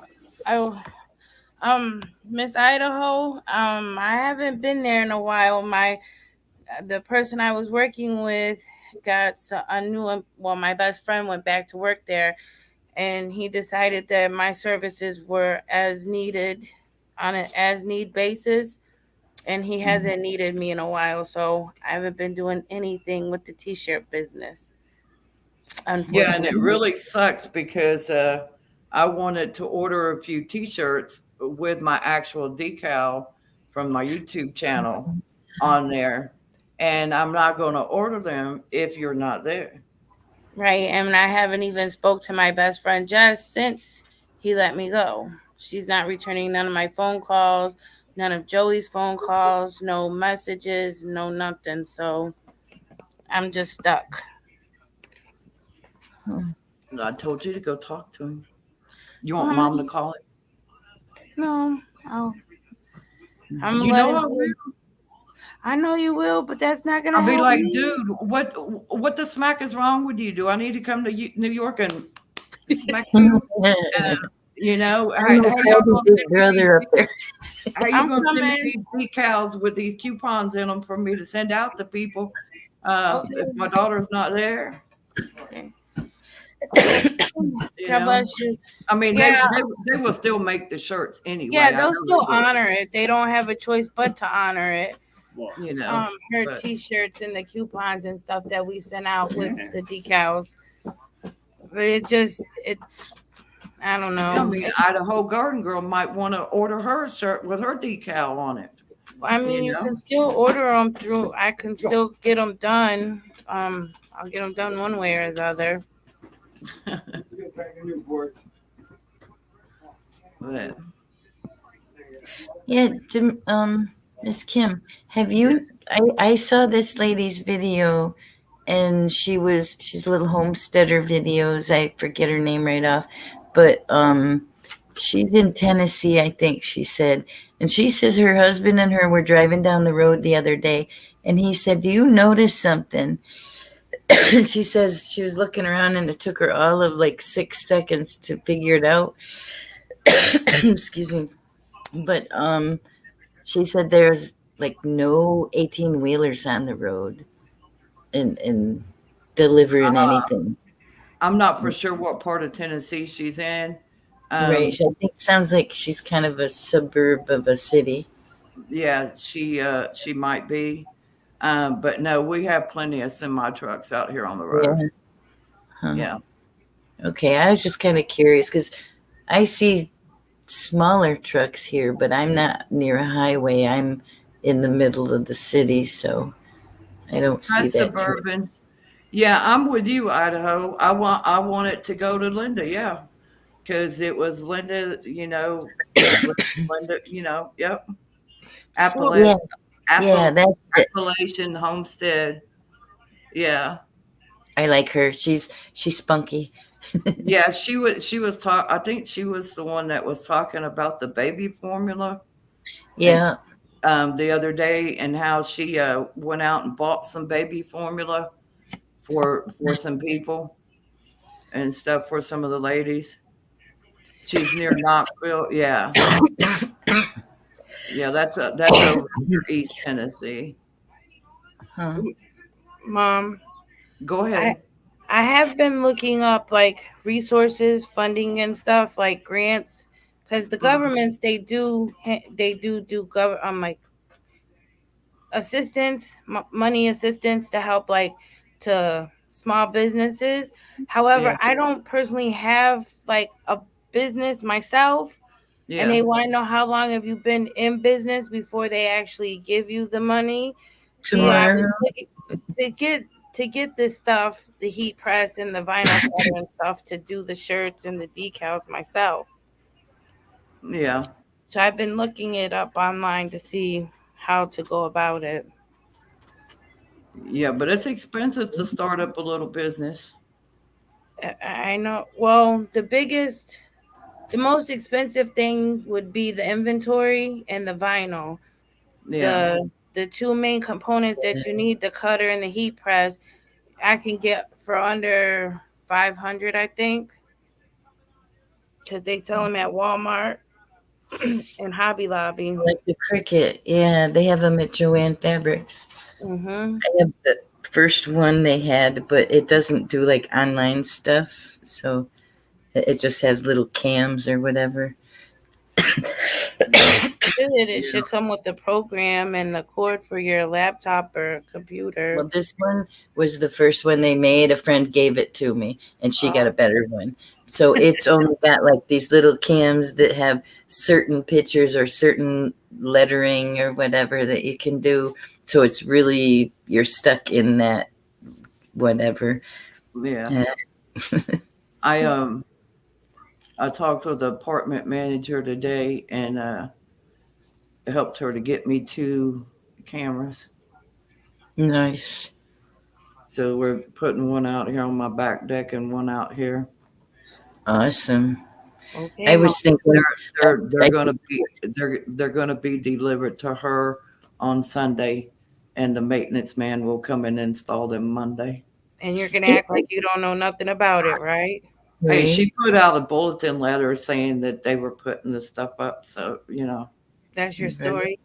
Miss Idaho, I haven't been there in a while. The person I was working with got a new. Well, my best friend went back to work there, and he decided that my services were as needed on an as need basis, and he hasn't needed me in a while, so I haven't been doing anything with the t-shirt business, unfortunately. Yeah, and it really sucks because I wanted to order a few t-shirts with my actual decal from my YouTube channel on there, and I'm not going to order them if you're not there. Right, and I haven't even spoke to my best friend Jess since he let me go. She's not returning none of my phone calls, none of Joey's phone calls, no messages, no nothing. So I'm just stuck. I told you to go talk to him. You want Mom to call him? No, I'm you know I will. I know you will, but that's not gonna I'll be help like, me. dude, what the smack is wrong with you? Do I need to come to New York and smack you? You know, how you gonna send me these decals with these coupons in them for me to send out to people if my daughter's not there? Okay. God bless you. I mean, they will still make the shirts anyway. Yeah, they'll still honor it. They don't have a choice but to honor it. You know, her t-shirts and the coupons and stuff that we sent out with the decals. But I don't know. I mean, Idaho Garden Girl might want to order her a shirt with her decal on it. I mean, you can still order them through. I can still get them done. I'll get them done one way or the other. Yeah, Miss Kim, have you? I saw this lady's video, and she's little homesteader videos. I forget her name right off, but she's in Tennessee, I think she said, and she says her husband and her were driving down the road the other day, and he said, "Do you notice something?" She says she was looking around, and it took her all of like 6 seconds to figure it out. Excuse me, but she said there's like no 18-wheelers on the road and delivering anything. I'm not for sure what part of Tennessee she's in. Right. I think it sounds like she's kind of a suburb of a city. Yeah, she might be. But no, we have plenty of semi trucks out here on the road. Yeah. Huh. Yeah. Okay, I was just kind of curious because I see smaller trucks here, but I'm not near a highway. I'm in the middle of the city, so I don't Hi, see that too. Suburban. Yeah, I'm with you, Idaho. I want it to go to Linda, yeah. Because it was Linda, Linda, yep. Well, Appala- Yeah, yeah, Appal- that's it. Appalachian Homestead. Yeah. I like her. She's spunky. Yeah, she was talk I think she was the one that was talking about the baby formula and Yeah, the other day and how she went out and bought some baby formula for some people and stuff for some of the ladies. She's near Knoxville. Yeah. Yeah, that's over near East Tennessee. huh. Mom, Go I ahead. I have been looking up like resources, funding, and stuff like grants, because the Mhm. governments they do like assistance, money assistance to help like to small businesses. Yeah. However, I don't personally have like a business myself, and Yeah. they want to know how long have you been in business before they actually give you the money. See, I was Tomorrow. looking to get this stuff, the heat press and the vinyl cutter and stuff to do the shirts and the decals myself. Yeah. So I've been looking it up online to see how to go about it. Yeah, but it's expensive to start up a little business. I know. Well, the most expensive thing would be the inventory and the vinyl. Yeah. The two main components that you need, the cutter and the heat press, I can get for under 500, I think, because they sell them at Walmart and Hobby Lobby. Like the cricket. Yeah, they have them at Joanne Fabrics. Mhm. I have the first one they had, but it doesn't do like online stuff. So it just has little cams or whatever. It Yeah. should come with the program and the cord for your laptop or computer. Well, this one was the first one they made. A friend gave it to me, and she got a better one. So it's only got like these little cams that have certain pictures or certain lettering or whatever that you can do. So it's really, you're stuck in that whatever. Yeah. Uh, I I talked with the apartment manager today and helped her to get me two cameras. nice. So we're putting one out here on my back deck and one out here. Awesome. Okay, I Mom. was thinking, They're I, gonna be they're gonna be delivered to her on Sunday, and the maintenance man will come and install them Monday. And you're gonna act like you don't know nothing about it, right? Hey, right? she put out a bulletin letter saying that they were putting the stuff up, so That's your Right. story.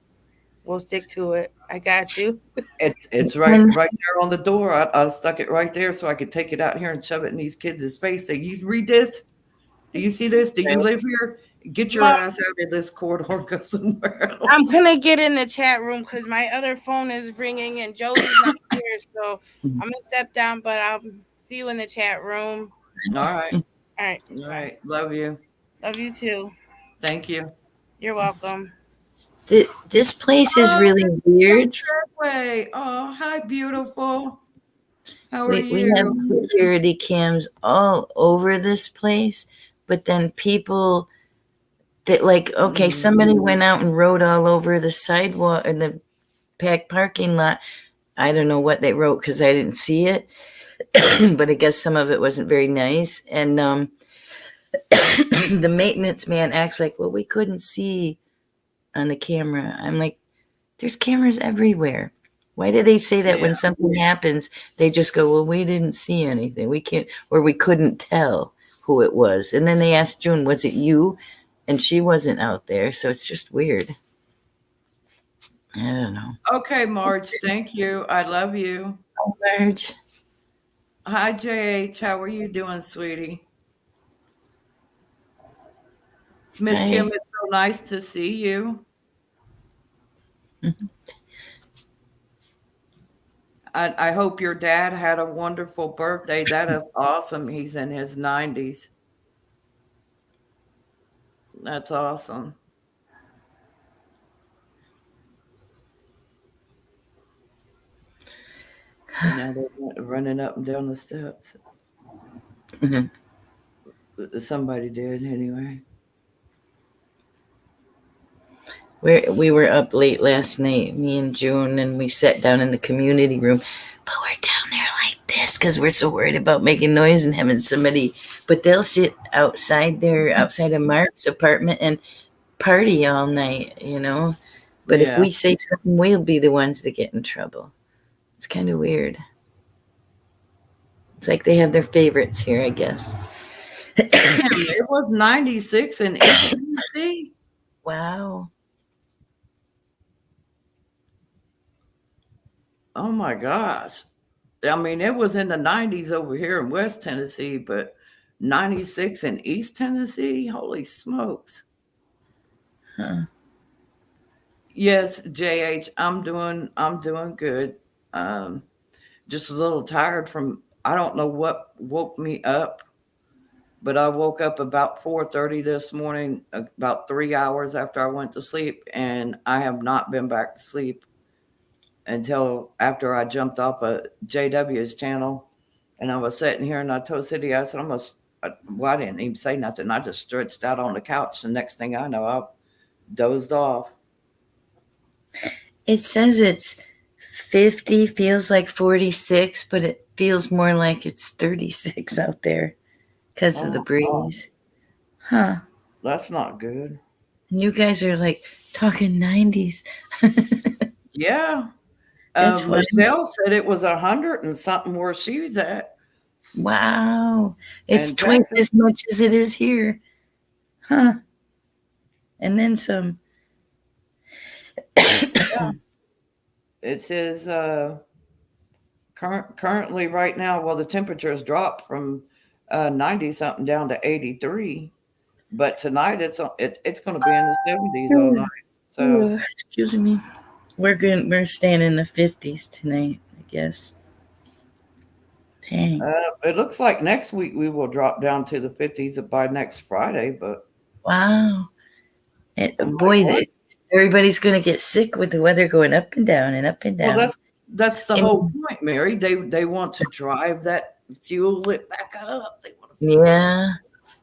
We'll stick to it. I got you. it's right And right there on the door. I stuck it right there so I could take it out here and shove it in these kids' face. Say, "You read this? Do you see this? Do you right. live here? Get your Mom, ass out of this corridor, go somewhere I'm else." gonna get in the chat room because my other phone is ringing and Joey's not here. So I'm gonna step down, but I'll see you in the chat room. All right, All right. all Bye. right. Love you. Love you too. Thank you. You're welcome. This place is Oh, really young weird. Treadway. Oh, hi, beautiful. How are We have you? security cams all over this place, but then people that like, okay, somebody went out and wrote all over the sidewalk in the packed parking lot. I don't know what they wrote because I didn't see it, but I guess some of it wasn't very nice. And the maintenance man acts like, well, we couldn't see on the camera. I'm like, there's cameras everywhere. Why do they say that Yeah. when something happens, they just go, well, we didn't see anything. We can't, or we couldn't tell who it was. And then they asked June, was it you? And she wasn't out there. So it's just weird. I don't know. Okay, Marge. Thank you. I love you. Oh, Marge. Hi, JH. How are you doing, sweetie? Miss Kim, Hi. it's so nice to see you. I hope your dad had a wonderful birthday. That is awesome. He's in his 90s. That's awesome. And now they're running up and down the steps. Mhm. Somebody did anyway. We were up late last night, me and June, and we sat down in the community room. But we're down there like this because we're so worried about making noise and having somebody. But they'll sit outside there, outside of Mark's apartment, and party all night, you know. But if Yeah. we say something, we'll be the ones that get in trouble. It's kind of weird. It's like they have their favorites here, I guess. Damn, it was 96 in East Tennessee. Wow. Oh my gosh. I mean, it was in the 90s over here in West Tennessee, but 96 in East Tennessee? Holy smokes. Huh. Yes, JH, I'm doing good. Just a little tired from I don't know what woke me up, but I woke up about 4:30 this morning, about 3 hours after I went to sleep, and I have not been back to sleep until after I jumped off of JW's channel. And I was sitting here and I told City, I said, well, I didn't even say nothing. I just stretched out on the couch. The next thing I know, I dozed off. It says it's 50, feels like 46, but it feels more like it's 36 out there because of the breeze. Huh. That's not good. And you guys are like talking 90s. Yeah. That's funny. Michelle said it was 100 and something where she's at. Wow. It's And twice Texas, as much as it is here. Huh. And then some. yeah. It says currently right now, well, the temperature has dropped from 90 something down to 83. But tonight it's going to be in the 70s all night. So Excuse me. We're staying in the 50s tonight, I guess. Dang. it looks like next week we will drop down to the 50s by next Friday. But Wow. I'm Boy, like, everybody's going to get sick with the weather going up and down and up and down. well, that's the whole point, Mary. They want to drive that fuel it back up. They want to Yeah.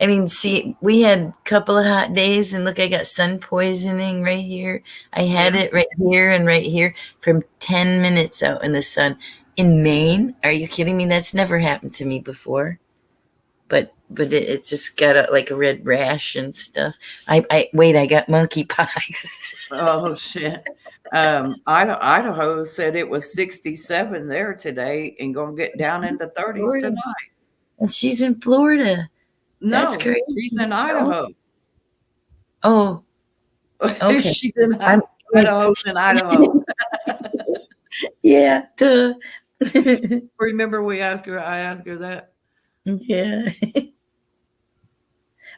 I mean, see, we had a couple of hot days, and look, I got sun poisoning right here. I had it right here and right here from 10 minutes out in the sun. In Maine? Are you kidding me? That's never happened to me before. But it just got like a red rash and stuff. I got monkeypox. Oh shit. Idaho said it was 67 there today and gonna get down into 30s Florida. tonight. And she's in Florida. No, That's crazy. she's in Idaho. Oh, okay. She's in Idaho's in Idaho. Yeah. Duh. Remember I asked her that. Yeah.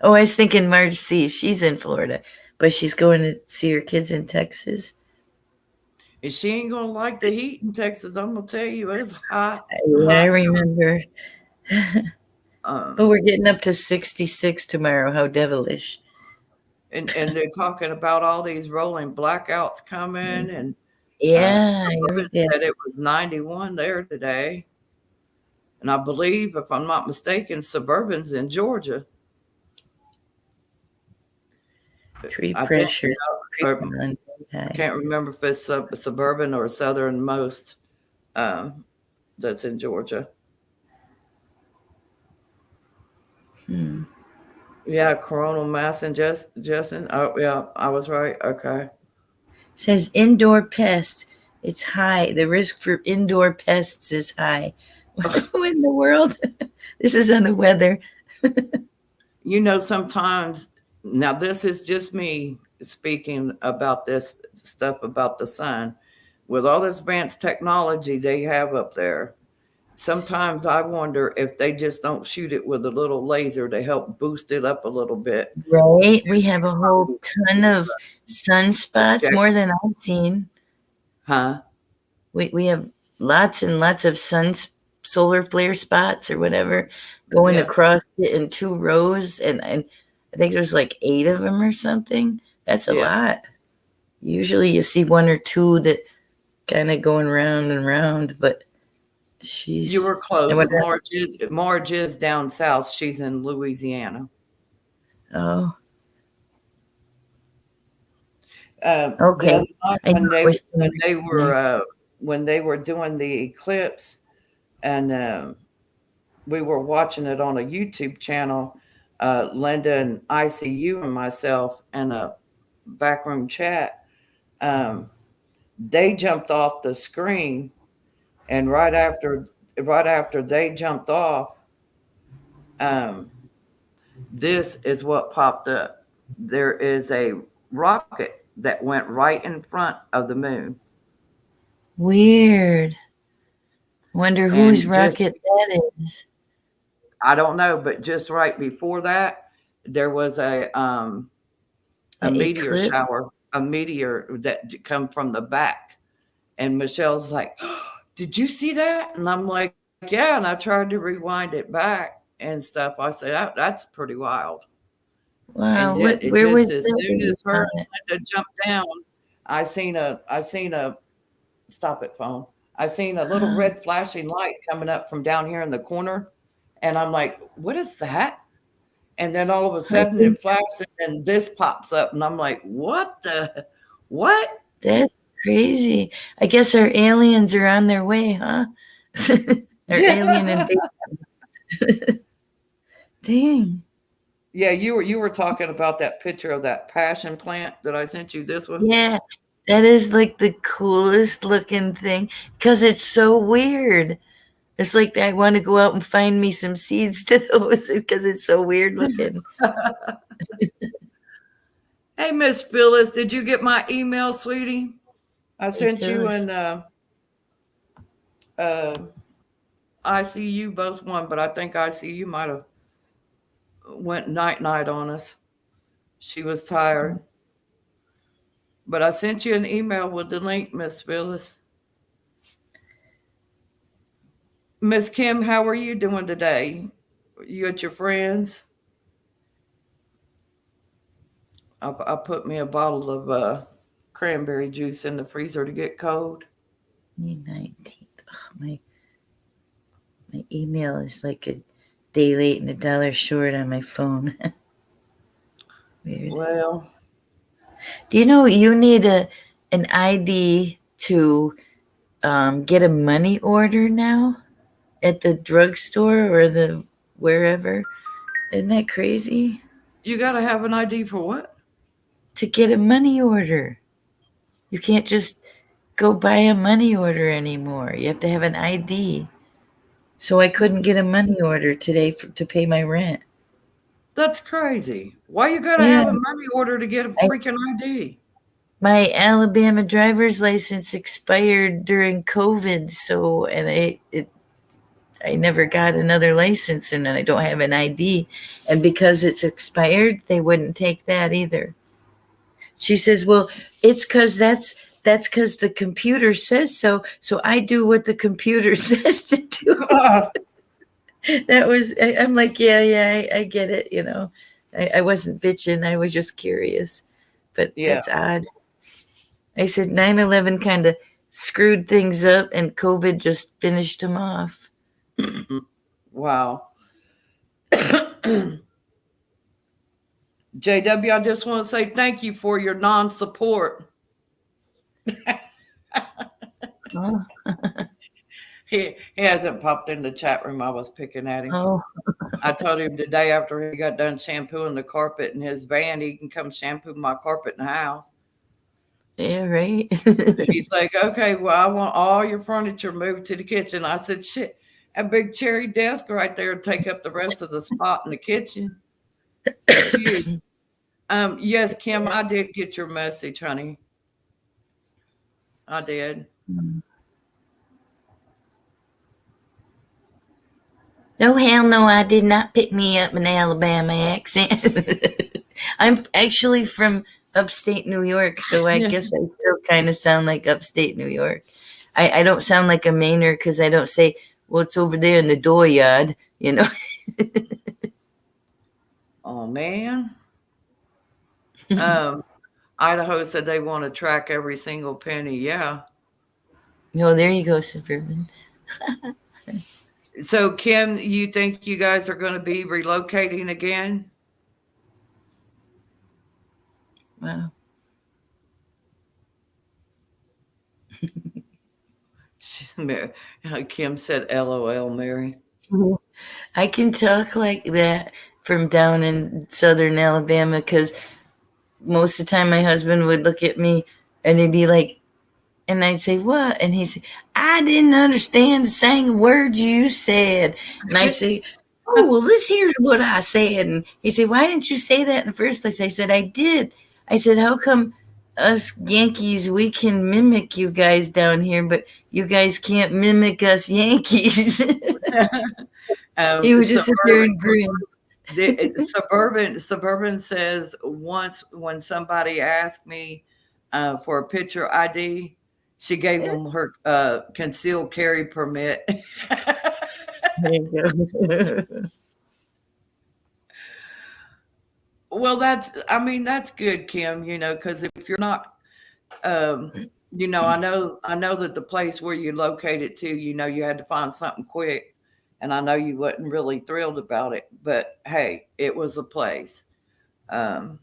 Oh, I was thinking Marge C. She's in Florida, but she's going to see her kids in Texas. And she ain't gonna like the heat in Texas. I'm gonna tell you, it's hot. Yeah, I remember. But we're getting up to 66 tomorrow. How devilish. And they're talking about all these rolling blackouts coming, and Suburban said it was 91 there today. And I believe, if I'm not mistaken, Suburban's in Georgia. Tree pressure. I can't remember if it's Suburban or Southernmost that's in Georgia. Yeah, coronal mass ingestion. Oh, yeah, I was right. Okay. It says indoor pests. It's high. The risk for indoor pests is high. Who in the world? This is on the weather. You know, sometimes, now this is just me speaking about this stuff about the sun. With all this advanced technology they have up there, sometimes I wonder if they just don't shoot it with a little laser to help boost it up a little bit. Right. We have a whole ton of sunspots, more than I've seen. Huh? We have lots and lots of solar flare spots or whatever going Yeah. across it in 2 rows, and I think there's like 8 of them or something. That's a Yeah. lot. Usually you see 1 or 2 that kind of going round and round, but You were and close. what, Marge is down south. She's in Louisiana. oh, The okay. other night I knew it was when they were doing the eclipse, and we were watching it on a YouTube channel. Linda and ICU and myself in a backroom chat. Um, they jumped off the screen, and right after they jumped off, um, this is what popped up. There is a rocket that went right in front of the moon. weird. Wonder whose And just, rocket that is. I don't know, but just right before that, there was a An meteor eclipse? shower, a meteor that come from the back. And Michelle's like, oh, did you see that? And I'm like, yeah. And I tried to rewind it back and stuff. I said, that's pretty wild. Wow. And What? it Where was just, as that? soon When you as her saw and it? Linda jumped down, I seen a stop it phone. I seen a little red flashing light coming up from down here in the corner. And I'm like, what is that? And then all of a I sudden think it flashes and this pops up. And I'm like, what? that's crazy. I guess our aliens are on their way, huh? Our alien invasion. Dang. Yeah, you were talking about that picture of that passion plant that I sent you. This one. Yeah. That is like the coolest looking thing because it's so weird. It's like I want to go out and find me some seeds to those because it's so weird looking. Hey, Miss Phyllis, did you get my email, sweetie? I Hey, sent you Phyllis. and uh, ICU both one, but I think ICU might have went night on us. She was tired, but I sent you an email with the link, Miss Phyllis. Miss Kim, how are you doing today? You at your friends? I put me a bottle of cranberry juice in the freezer to get cold. May 19th. Oh, my email is like a day late and $1 short on my phone. Weird. Well, Do you know you need an ID to get a money order now at the drugstore or the wherever? Isn't that crazy? you got to have an ID for what? To get a money order. You can't just go buy a money order anymore. You have to have an ID. So I couldn't get a money order today to pay my rent. That's crazy. Why you got to Yeah, have a money order to get a freaking ID? my Alabama driver's license expired during COVID, so and I never got another license, and I don't have an ID, and because it's expired, they wouldn't take that either. She says, "Well, it's that's because the computer says so. So I do what the computer says to do." That was I'm like, yeah, I get it. I wasn't bitching. I was just curious, but Yeah. that's odd. I said 9/11 kind of screwed things up, and COVID just finished them off. Wow. JW, I just want to say thank you for your non-support. Oh, He hasn't popped in the chat room. I was picking at him. oh, I told him the day after he got done shampooing the carpet in his van, he can come shampoo my carpet in the house. yeah, right. He's like, okay, well, I want all your furniture moved to the kitchen. I said, shit, a big cherry desk right there will take up the rest of the spot in the kitchen. It's huge. Yes, Kim, I did get your message, honey. I did. No, hell no, I did not pick me up an Alabama accent. I'm actually from upstate New York, so I guess I still kind of sound like upstate New York. I don't sound like a Mainer because I don't say, well, it's over there in the dooryard, you know. Oh man. Um, Idaho said they want to track every single penny. Yeah. No, there you go, Suburban. So Kim, you think you guys are going to be relocating again? Wow. Kim said, "LOL, Mary." I can talk like that from down in southern Alabama because most of the time my husband would look at me and he'd be like, and I'd say, what? And he'd say, I didn't understand a single word you said. And I say, oh, well, this here's what I said. And he said, why didn't you say that in the first place? I said, I did. I said, how come us Yankees, we can mimic you guys down here, but you guys can't mimic us Yankees? He would just sit there and grin. Suburban says once when somebody asked me for a picture ID, she gave them her concealed carry permit. There you go. Well, that's good, Kim. Because if you're not, I know that the place where you located to, you had to find something quick, and I know you wasn't really thrilled about it, but hey, it was a place. Um,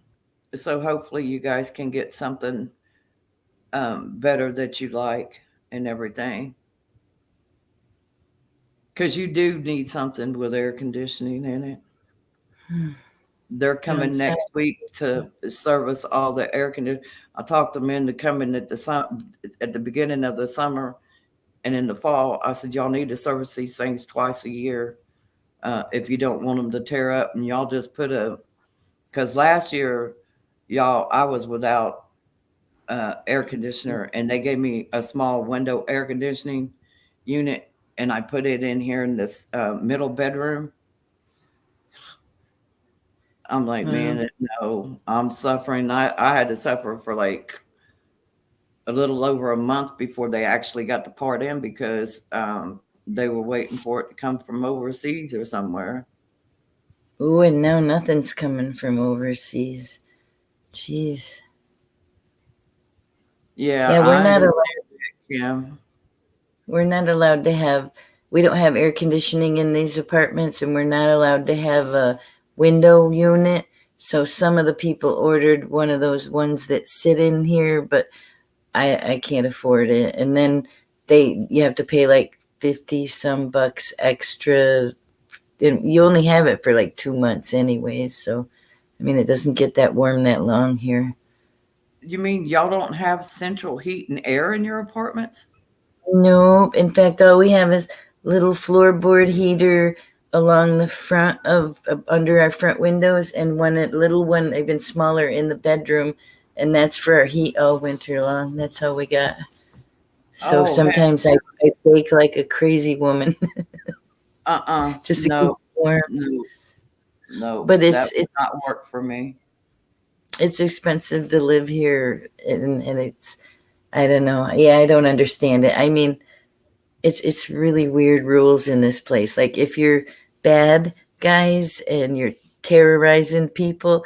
so hopefully you guys can get something better that you like and everything. Because you do need something with air conditioning in it. They're coming next week to service all the air conditioning. I talked them into coming at the beginning of the summer and in the fall. I said, y'all need to service these things twice a year if you don't want them to tear up. And y'all just because last year, I was without air conditioner, and they gave me a small window air conditioning unit, and I put it in here in this middle bedroom. I'm like, man, no, I'm suffering. I had to suffer for like a little over a month before they actually got the part in because they were waiting for it to come from overseas or somewhere. Oh, and now nothing's coming from overseas. Jeez. Yeah, we're I not understand allowed. Yeah. We're not allowed to have. We don't have air conditioning in these apartments, and we're not allowed to have a window unit. So some of the people ordered one of those ones that sit in here, but I can't afford it. And then you have to pay like 50 some bucks extra. And you only have it for like 2 months anyways. So, I mean, it doesn't get that warm that long here. You mean y'all don't have central heat and air in your apartments? Nope. In fact, all we have is little floorboard heater along the front of under our front windows, and little one, even smaller, in the bedroom, and that's for our heat all winter long. That's all we got. So Oh, heck. sometimes I bake like a crazy woman just to keep No, warm. no. But That would not work for me. It's expensive to live here, and it's, I don't know. Yeah, I don't understand it. I mean, it's really weird rules in this place. Like if you're bad guys and you're terrorizing people,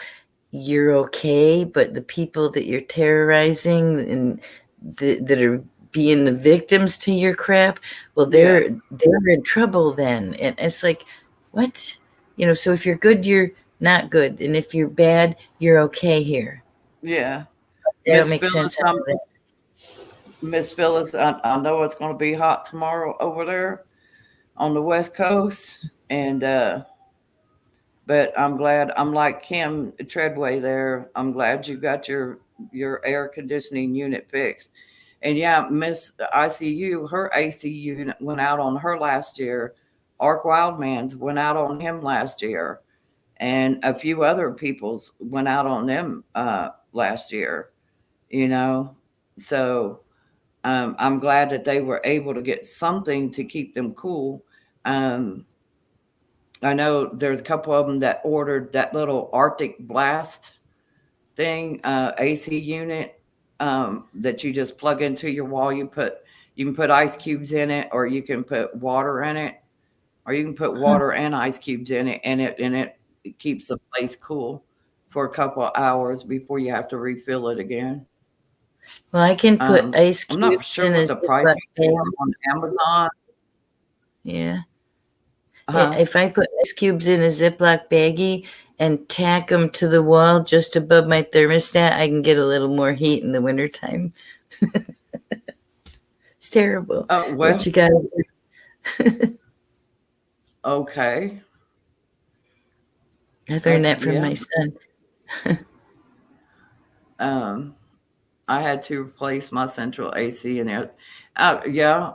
you're okay. But the people that you're terrorizing and that are being the victims to your crap, well, they're in trouble then. And it's like, what? So if you're good, you're not good, and if you're bad, you're okay here. Yeah. That don't Miss make Phyllis, sense out of that. Miss Phyllis, I know it's going to be hot tomorrow over there on the West Coast, and but I'm glad. I'm like Kim Treadway there. I'm glad you got your air conditioning unit fixed. And yeah, Miss ICU, her AC unit went out on her last year. Ark Wildman's went out on him last year, and a few other people's went out on them last year. So I'm glad that they were able to get something to keep them cool. Um, I know there's a couple of them that ordered that little Arctic Blast thing, AC unit that you just plug into your wall. You can put ice cubes in it, or you can put water in it, or you can put Huh. water and ice cubes in it, and it keeps the place cool for a couple of hours before you have to refill it again. Well, I can put ice I'm not cubes sure in a what the Ziploc pricing is bag. on Amazon. Yeah. Huh? If I put ice cubes in a Ziploc baggie and tack them to the wall just above my thermostat, I can get a little more heat in the wintertime. It's terrible. Well, What you got to do. okay. I learned That's that from yeah. my son. Um, I had to replace my central AC in it. Yeah,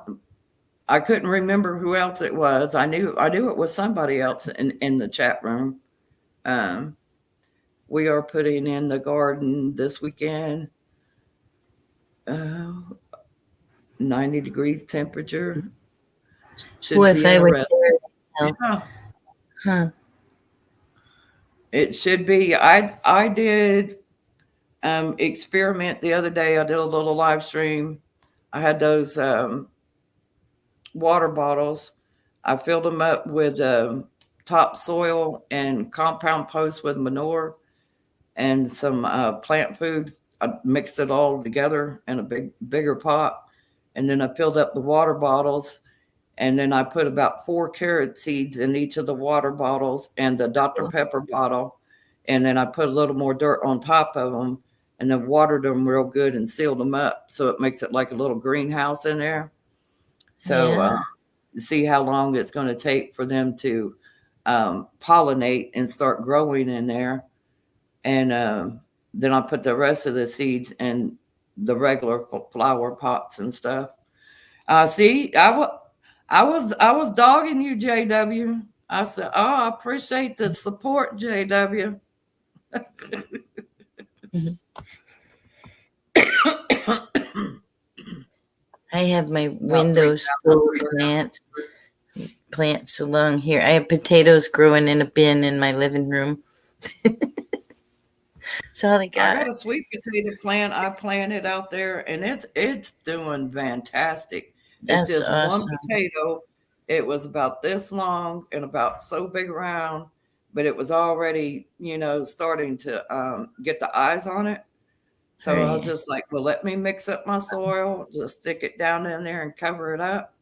I couldn't remember who else it was. I knew it was somebody else in the chat room. Um, we are putting in the garden this weekend. Uh, 90 degrees temperature Well, should if be I were interesting. there, now, Yeah, huh? it should be. I did experiment the other day. I did a little live stream. I had those water bottles. I filled them up with topsoil and compound post with manure and some plant food. I mixed it all together in a bigger pot, and then I filled up the water bottles. And then I put about 4 carrot seeds in each of the water bottles and the Dr. Pepper bottle. And then I put a little more dirt on top of them and then watered them real good and sealed them up. So it makes it like a little greenhouse in there. So Yeah, see how long it's going to take for them to pollinate and start growing in there. And then I put the rest of the seeds in the regular flower pots and stuff. See, I was dogging you, JW. I said, "Oh, I appreciate the support, JW." mhm. I have my About three windows thousand. full of plants along here. I have potatoes growing in a bin in my living room. That's all I I got. got a sweet potato plant I planted out there, and it's doing fantastic. It's That's just one awesome. potato. It was about this long and about so big around, but it was already, starting to get the eyes on it. So I was Right. just like, well, let me mix up my soil, just stick it down in there and cover it up.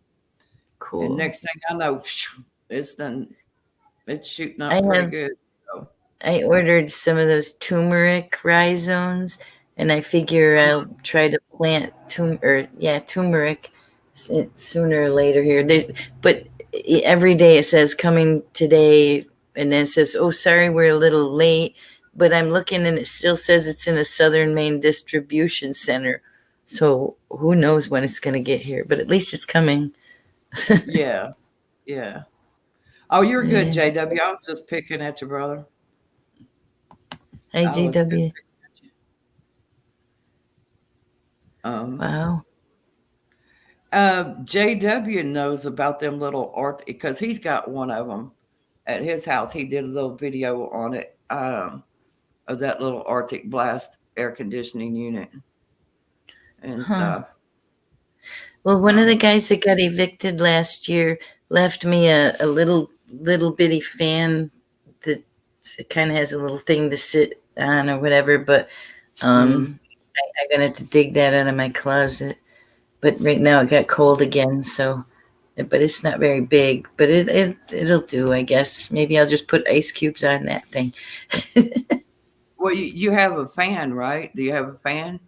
And Cool. next thing I know, it's done. It's shooting I up pretty have good. So, I ordered some of those turmeric rhizomes, and I figure I'll try to plant turmeric sooner or later here. But every day it says coming today, and then it says, "Oh, sorry, we're a little late." But I'm looking, and it still says it's in a Southern Maine distribution center. So who knows when it's going to get here? But at least it's coming. yeah, yeah. Oh, you're good, Yeah. JW. I was just picking at you, brother. Hi, I was just GW. picking at you. Wow. JW knows about them little art because he's got one of them at his house. He did a little video on it of that little Arctic Blast air conditioning unit and Huh. stuff. Well, one of the Um, guys that got evicted last year left me a little bitty fan that kind of has a little thing to sit on or whatever. But mm, I'm gonna have to dig that out of my closet. But right now it got cold again, so but it's not very big. But it'll do, I guess. Maybe I'll just put ice cubes on that thing. well, you have a fan, right? Do you have a fan?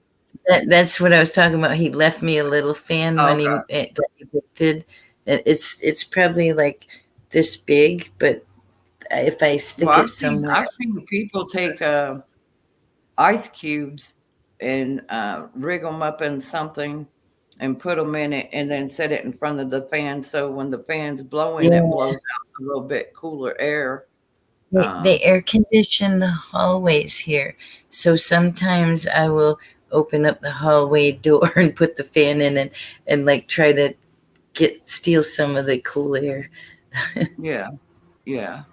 That's what I was talking about. He left me a little fan when Okay. he got evicted. It's probably like this big, but if I Well, stick I've it seen somewhere. I've seen people take ice cubes and rig them up in something and put them in it and then set it in front of the fan. So when the fan's blowing, it Yeah, blows out a little bit cooler air. they Um, air condition the hallways here. So sometimes I will open up the hallway door and put the fan in and like try to steal some of the cool air. yeah, yeah.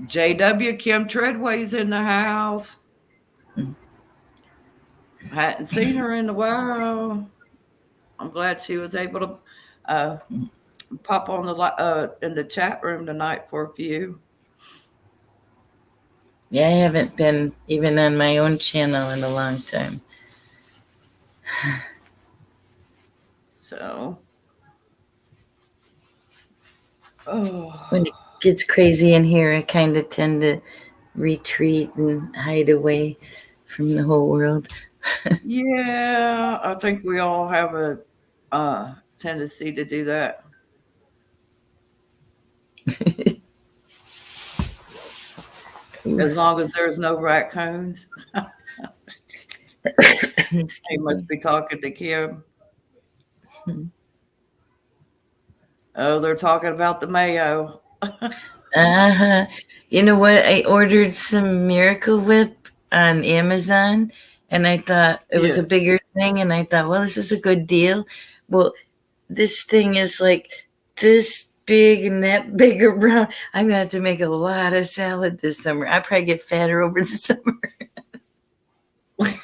JW Kim Treadway's in the house. Hadn't seen her in a while. I'm glad she was able to uh, pop on the in the chat room tonight for a few. Yeah, I haven't been even on my own channel in a long time. So, When oh it gets crazy in here, I kind of tend to retreat and hide away from the whole world. yeah, I think we all have a tendency to do that. As long as there's no raccoons, he Excuse must me. be talking to Kim. Oh, they're talking about the mayo. Uh-huh. You know what? I ordered some Miracle Whip on Amazon, and I thought it was Yeah. a bigger thing, and I thought, well, this is a good deal. Well, this thing is like this big and that big around. I'm gonna have to make a lot of salad this summer. I probably get fatter over the summer.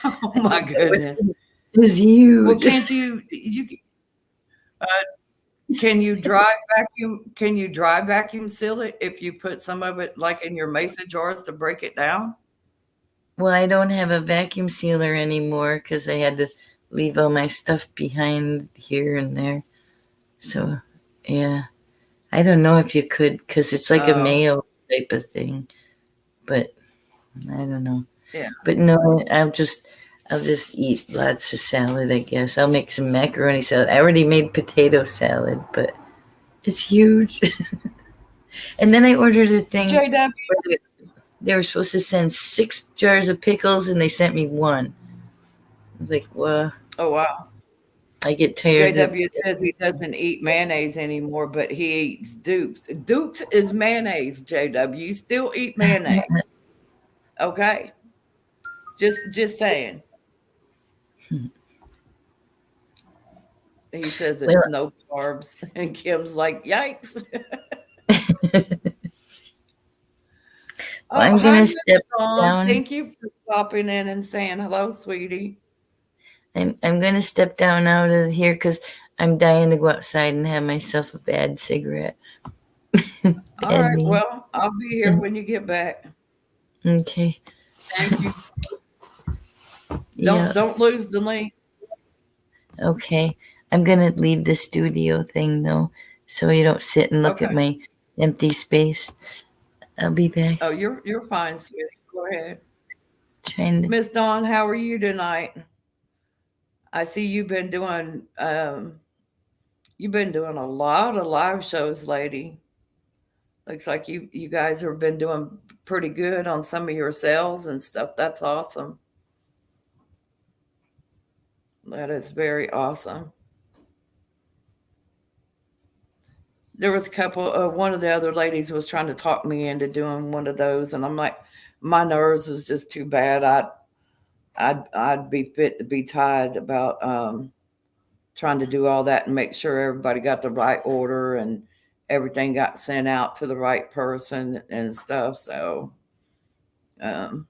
Oh my goodness. It was Well, huge. can't you uh, can you dry vacuum seal it if you put some of it like in your mason jars to break it down? Well, I don't have a vacuum sealer anymore because I had to leave all my stuff behind here and there. So, yeah, I don't know if you could because it's like a Oh, mayo type of thing, but I don't know. yeah. But no, I'll just eat lots of salad, I guess. I'll make some macaroni salad. I already made potato salad, but it's huge. And then I ordered a thing JW. where they were supposed to send 6 jars of pickles and they sent me one. I was like, well, Oh wow. I get tired of JW says he doesn't eat mayonnaise anymore, but he eats Dukes. Dukes is mayonnaise, JW. You still eat mayonnaise. Okay. Just saying. He says well, it's no carbs. And Kim's like, yikes. well, Oh, I'm hi, gonna Miss step Dawn. down. Thank you for stopping in and saying hello, sweetie. I'm gonna step down out of here because I'm dying to go outside and have myself a bad cigarette. All Bad right. name. Well, I'll be here when you get back. Okay. Thank you. Yeah. Don't lose the link. Okay. I'm gonna leave the studio thing though, so you don't sit and look at Okay. my empty space. I'll be back. Oh, you're fine, sweetie. Go ahead. Trying to. Miss Dawn, how are you tonight? I see you've been doing a lot of live shows, lady. Looks like you guys have been doing pretty good on some of your sales and stuff. That's awesome. That is very awesome. There was a couple one of the other ladies was trying to talk me into doing one of those, and I'm like, my nerves is just too bad. I'd be fit to be tied about trying to do all that and make sure everybody got the right order and everything got sent out to the right person and stuff. So um,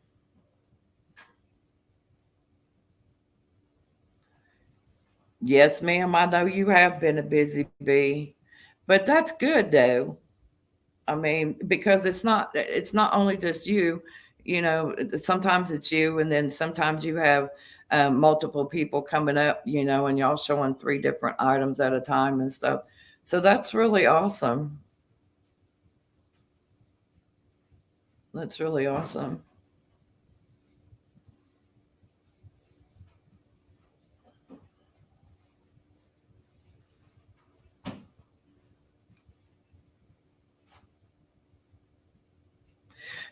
yes, ma'am, I know you have been a busy bee, but that's good though. I mean, because it's not only just you, sometimes it's you and then sometimes you have multiple people coming up, and y'all showing three different items at a time and stuff. So that's really awesome. That's really awesome.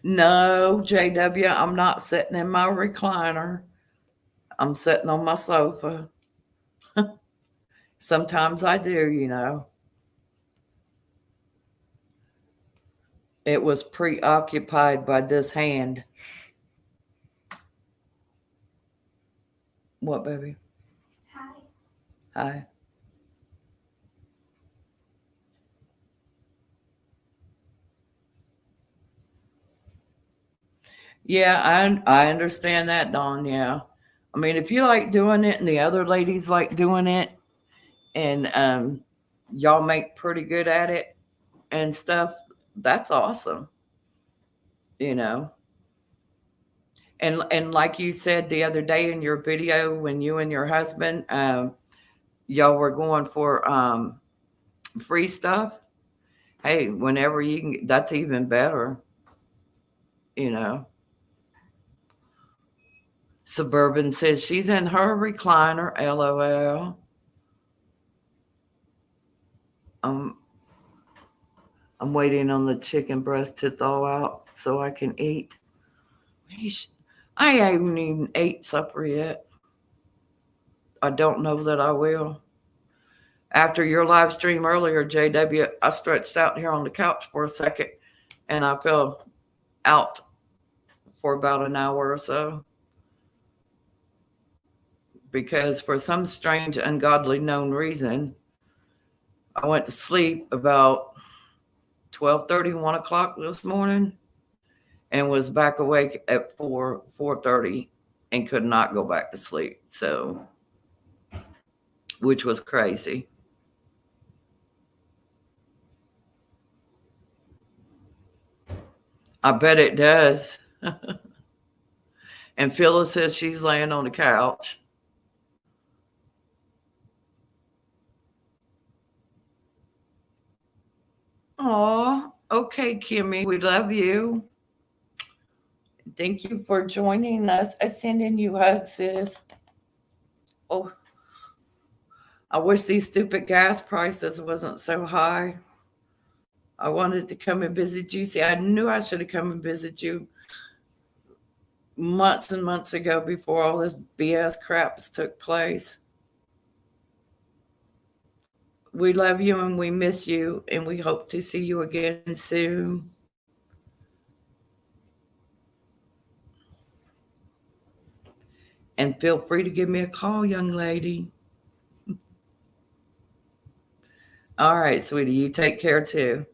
No, JW, I'm not sitting in my recliner. I'm sitting on my sofa. Sometimes I do. It was preoccupied by this hand. What, baby? Hi. Yeah, I understand that, Dawn. Yeah. I mean, if you like doing it and the other ladies like doing it, and y'all make pretty good at it and stuff, that's awesome, you know. And like you said the other day in your video, when you and your husband, y'all were going for free stuff. Hey, whenever you can, that's even better, you know. Suburban says she's in her recliner. LOL. Um, I'm waiting on the chicken breast to thaw out so I can eat. I haven't even ate supper yet. I don't know that I will. After your live stream earlier, JW, I stretched out here on the couch for a second and I fell out for about an hour or so because for some strange, ungodly known reason, I went to sleep about 12:30, 1 o'clock this morning and was back awake at 4:30 and could not go back to sleep. So, which was crazy. I bet it does. And Phyllis says she's laying on the couch. Aw, okay, Kimmy, we love you. Thank you for joining us. I sending you hugs, sis. Oh, I wish these stupid gas prices wasn't so high. I wanted to come and visit you. See, I knew I should have come and visit you months and months ago before all this BS crap took place. We love you and we miss you, and we hope to see you again soon. And feel free to give me a call, young lady. All right, sweetie, you take care too.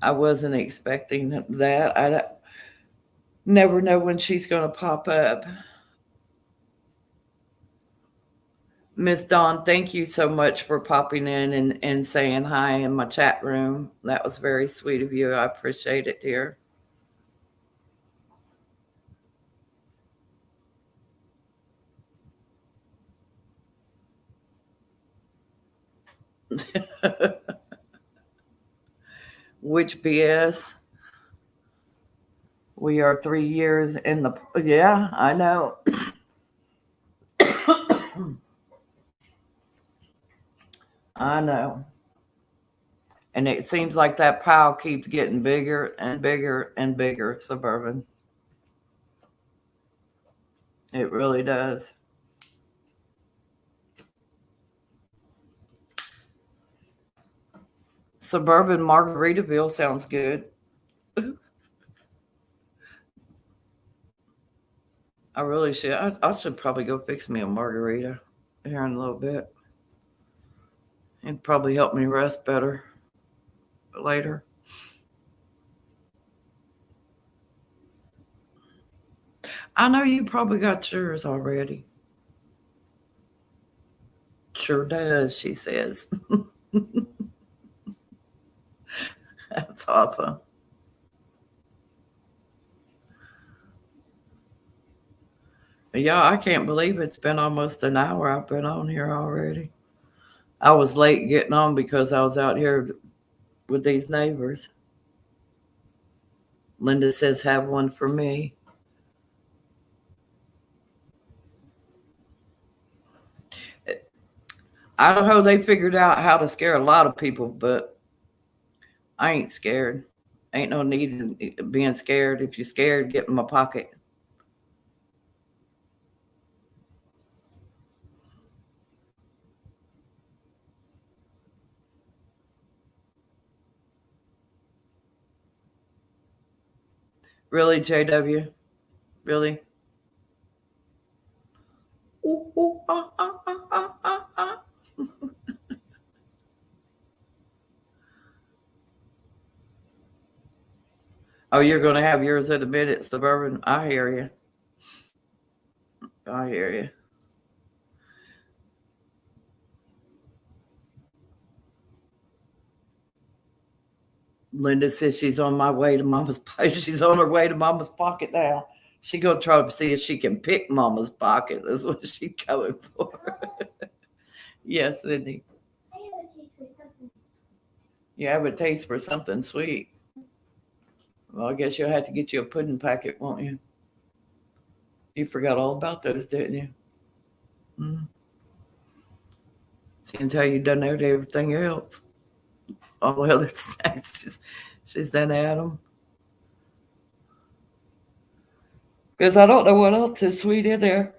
I wasn't expecting that. I never know when she's going to pop up. Miss Dawn, thank you so much for popping in and saying hi in my chat room. That was very sweet of you. I appreciate it, dear. Which BS? We are 3 years in the. Yeah, I know. I know. And it seems like that pile keeps getting bigger and bigger and bigger, Suburban. It really does. Suburban Margaritaville sounds good. I really should. I should probably go fix me a margarita here in a little bit. It'd probably help me rest better later. I know you probably got yours already. Sure does, she says. That's awesome. Yeah, I can't believe it's been almost an hour I've been on here already. I was late getting on because I was out here with these neighbors. Linda says, have one for me. I don't know, they figured out how to scare a lot of people, but I ain't scared. Ain't no need in being scared. If you're scared, get in my pocket. Really, JW? Really? Ooh, ooh, ah, ah, ah, ah, ah, ah. Oh, you're going to have yours in a minute, Suburban. I hear you. I hear you. Linda says she's on my way to Mama's pocket. She's on her way to Mama's pocket now. She gonna try to see if she can pick Mama's pocket. That's what she's going for. Yes, Sydney. You have a taste for something sweet. Well, I guess you'll have to get you a pudding packet, won't you? You forgot all about those, didn't you? Mm. Seeing how you done out everything else, all the other snacks, she's done at them. Because I don't know what else is sweet in there.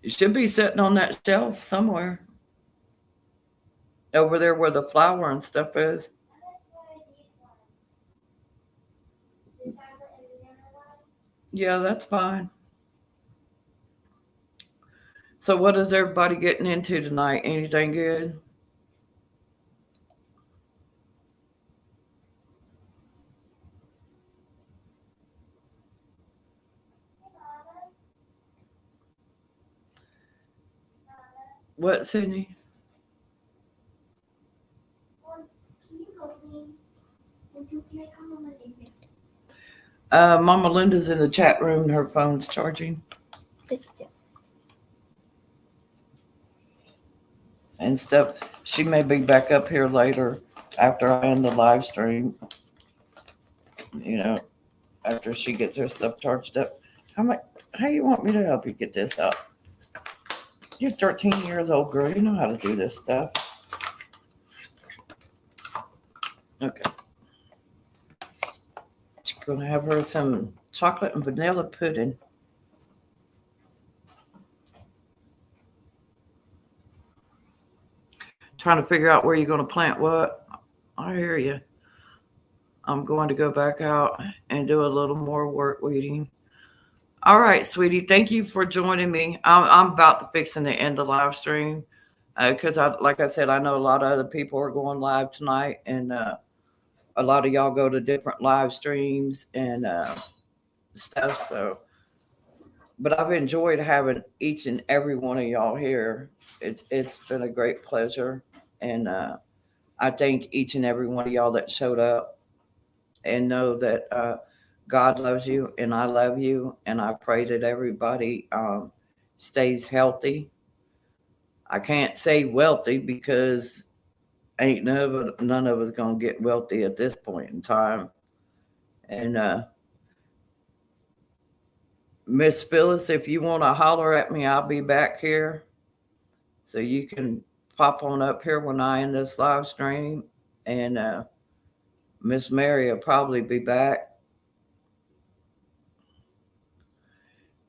It should be sitting on that shelf somewhere. Over there where the flour and stuff is. Yeah, that's fine. So what is everybody getting into tonight? Anything good? What, Sydney? Mama Linda's in the chat room. Her phone's charging. And stuff. She may be back up here later after I end the live stream. You know, after she gets her stuff charged up. How you want me to help you get this up? You're 13 years old, girl. You know how to do this stuff. Okay. She's gonna have her some chocolate and vanilla pudding. Trying to figure out where you're gonna plant what. I hear you. I'm going to go back out and do a little more work weeding. All right, sweetie. Thank you for joining me. I'm about to fix and end the live stream because, like I said, I know a lot of other people are going live tonight, and a lot of y'all go to different live streams and stuff. So, but I've enjoyed having each and every one of y'all here. It's been a great pleasure, and I thank each and every one of y'all that showed up, and know that God loves you and I love you, and I pray that everybody stays healthy. I can't say wealthy because ain't none of us gonna get wealthy at this point in time. And Miss Phyllis, if you want to holler at me, I'll be back here, so you can pop on up here when I end this live stream. And Miss Mary will probably be back.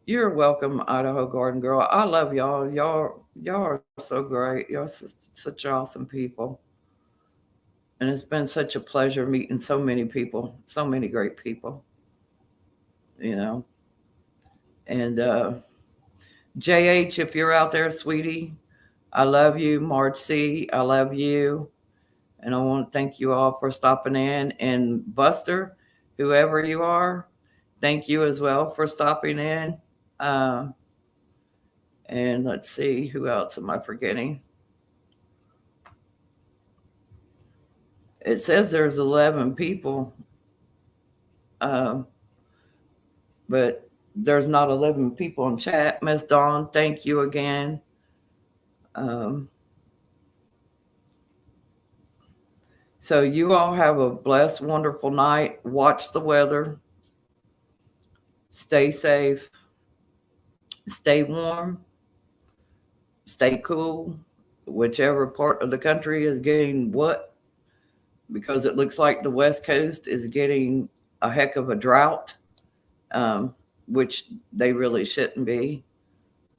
You're welcome, Idaho Garden Girl. I love y'all. Y'all are so great. Y'all such awesome people. And it's been such a pleasure meeting so many people, so many great people, you know. And JH, if you're out there, sweetie, I love you. Marge C, I love you. And I want to thank you all for stopping in. And Buster, whoever you are, thank you as well for stopping in. And let's see, who else am I forgetting? It says there's 11 people, but there's not 11 people in chat. Miss Dawn, thank you again. So you all have a blessed, wonderful night. Watch the weather. Stay safe. Stay warm. Stay cool. Whichever part of the country is getting what, because it looks like the West Coast is getting a heck of a drought, which they really shouldn't be.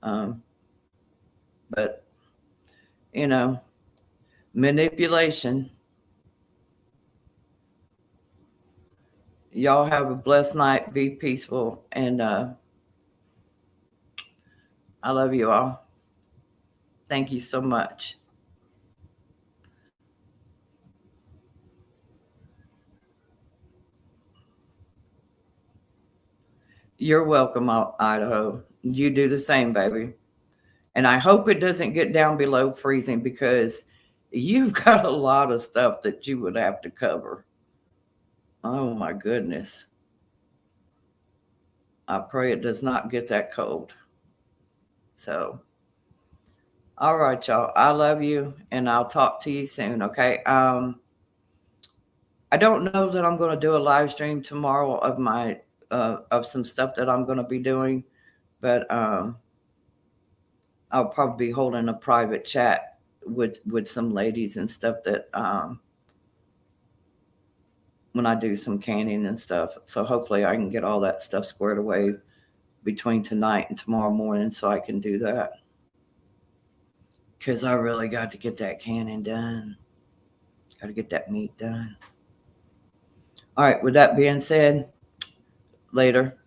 But, you know, manipulation. Y'all have a blessed night. Be peaceful. And I love you all. Thank you so much. You're welcome, Idaho. You do the same, baby. And I hope it doesn't get down below freezing because you've got a lot of stuff that you would have to cover. Oh my goodness. I pray it does not get that cold. So, all right, y'all. I love you and I'll talk to you soon, okay? I don't know that I'm going to do a live stream tomorrow of my of some stuff that I'm going to be doing, but I'll probably be holding a private chat with some ladies and stuff that when I do some canning and stuff. So hopefully I can get all that stuff squared away between tonight and tomorrow morning so I can do that. Because I really got to get that canning done. Got to get that meat done. All right, with that being said, later.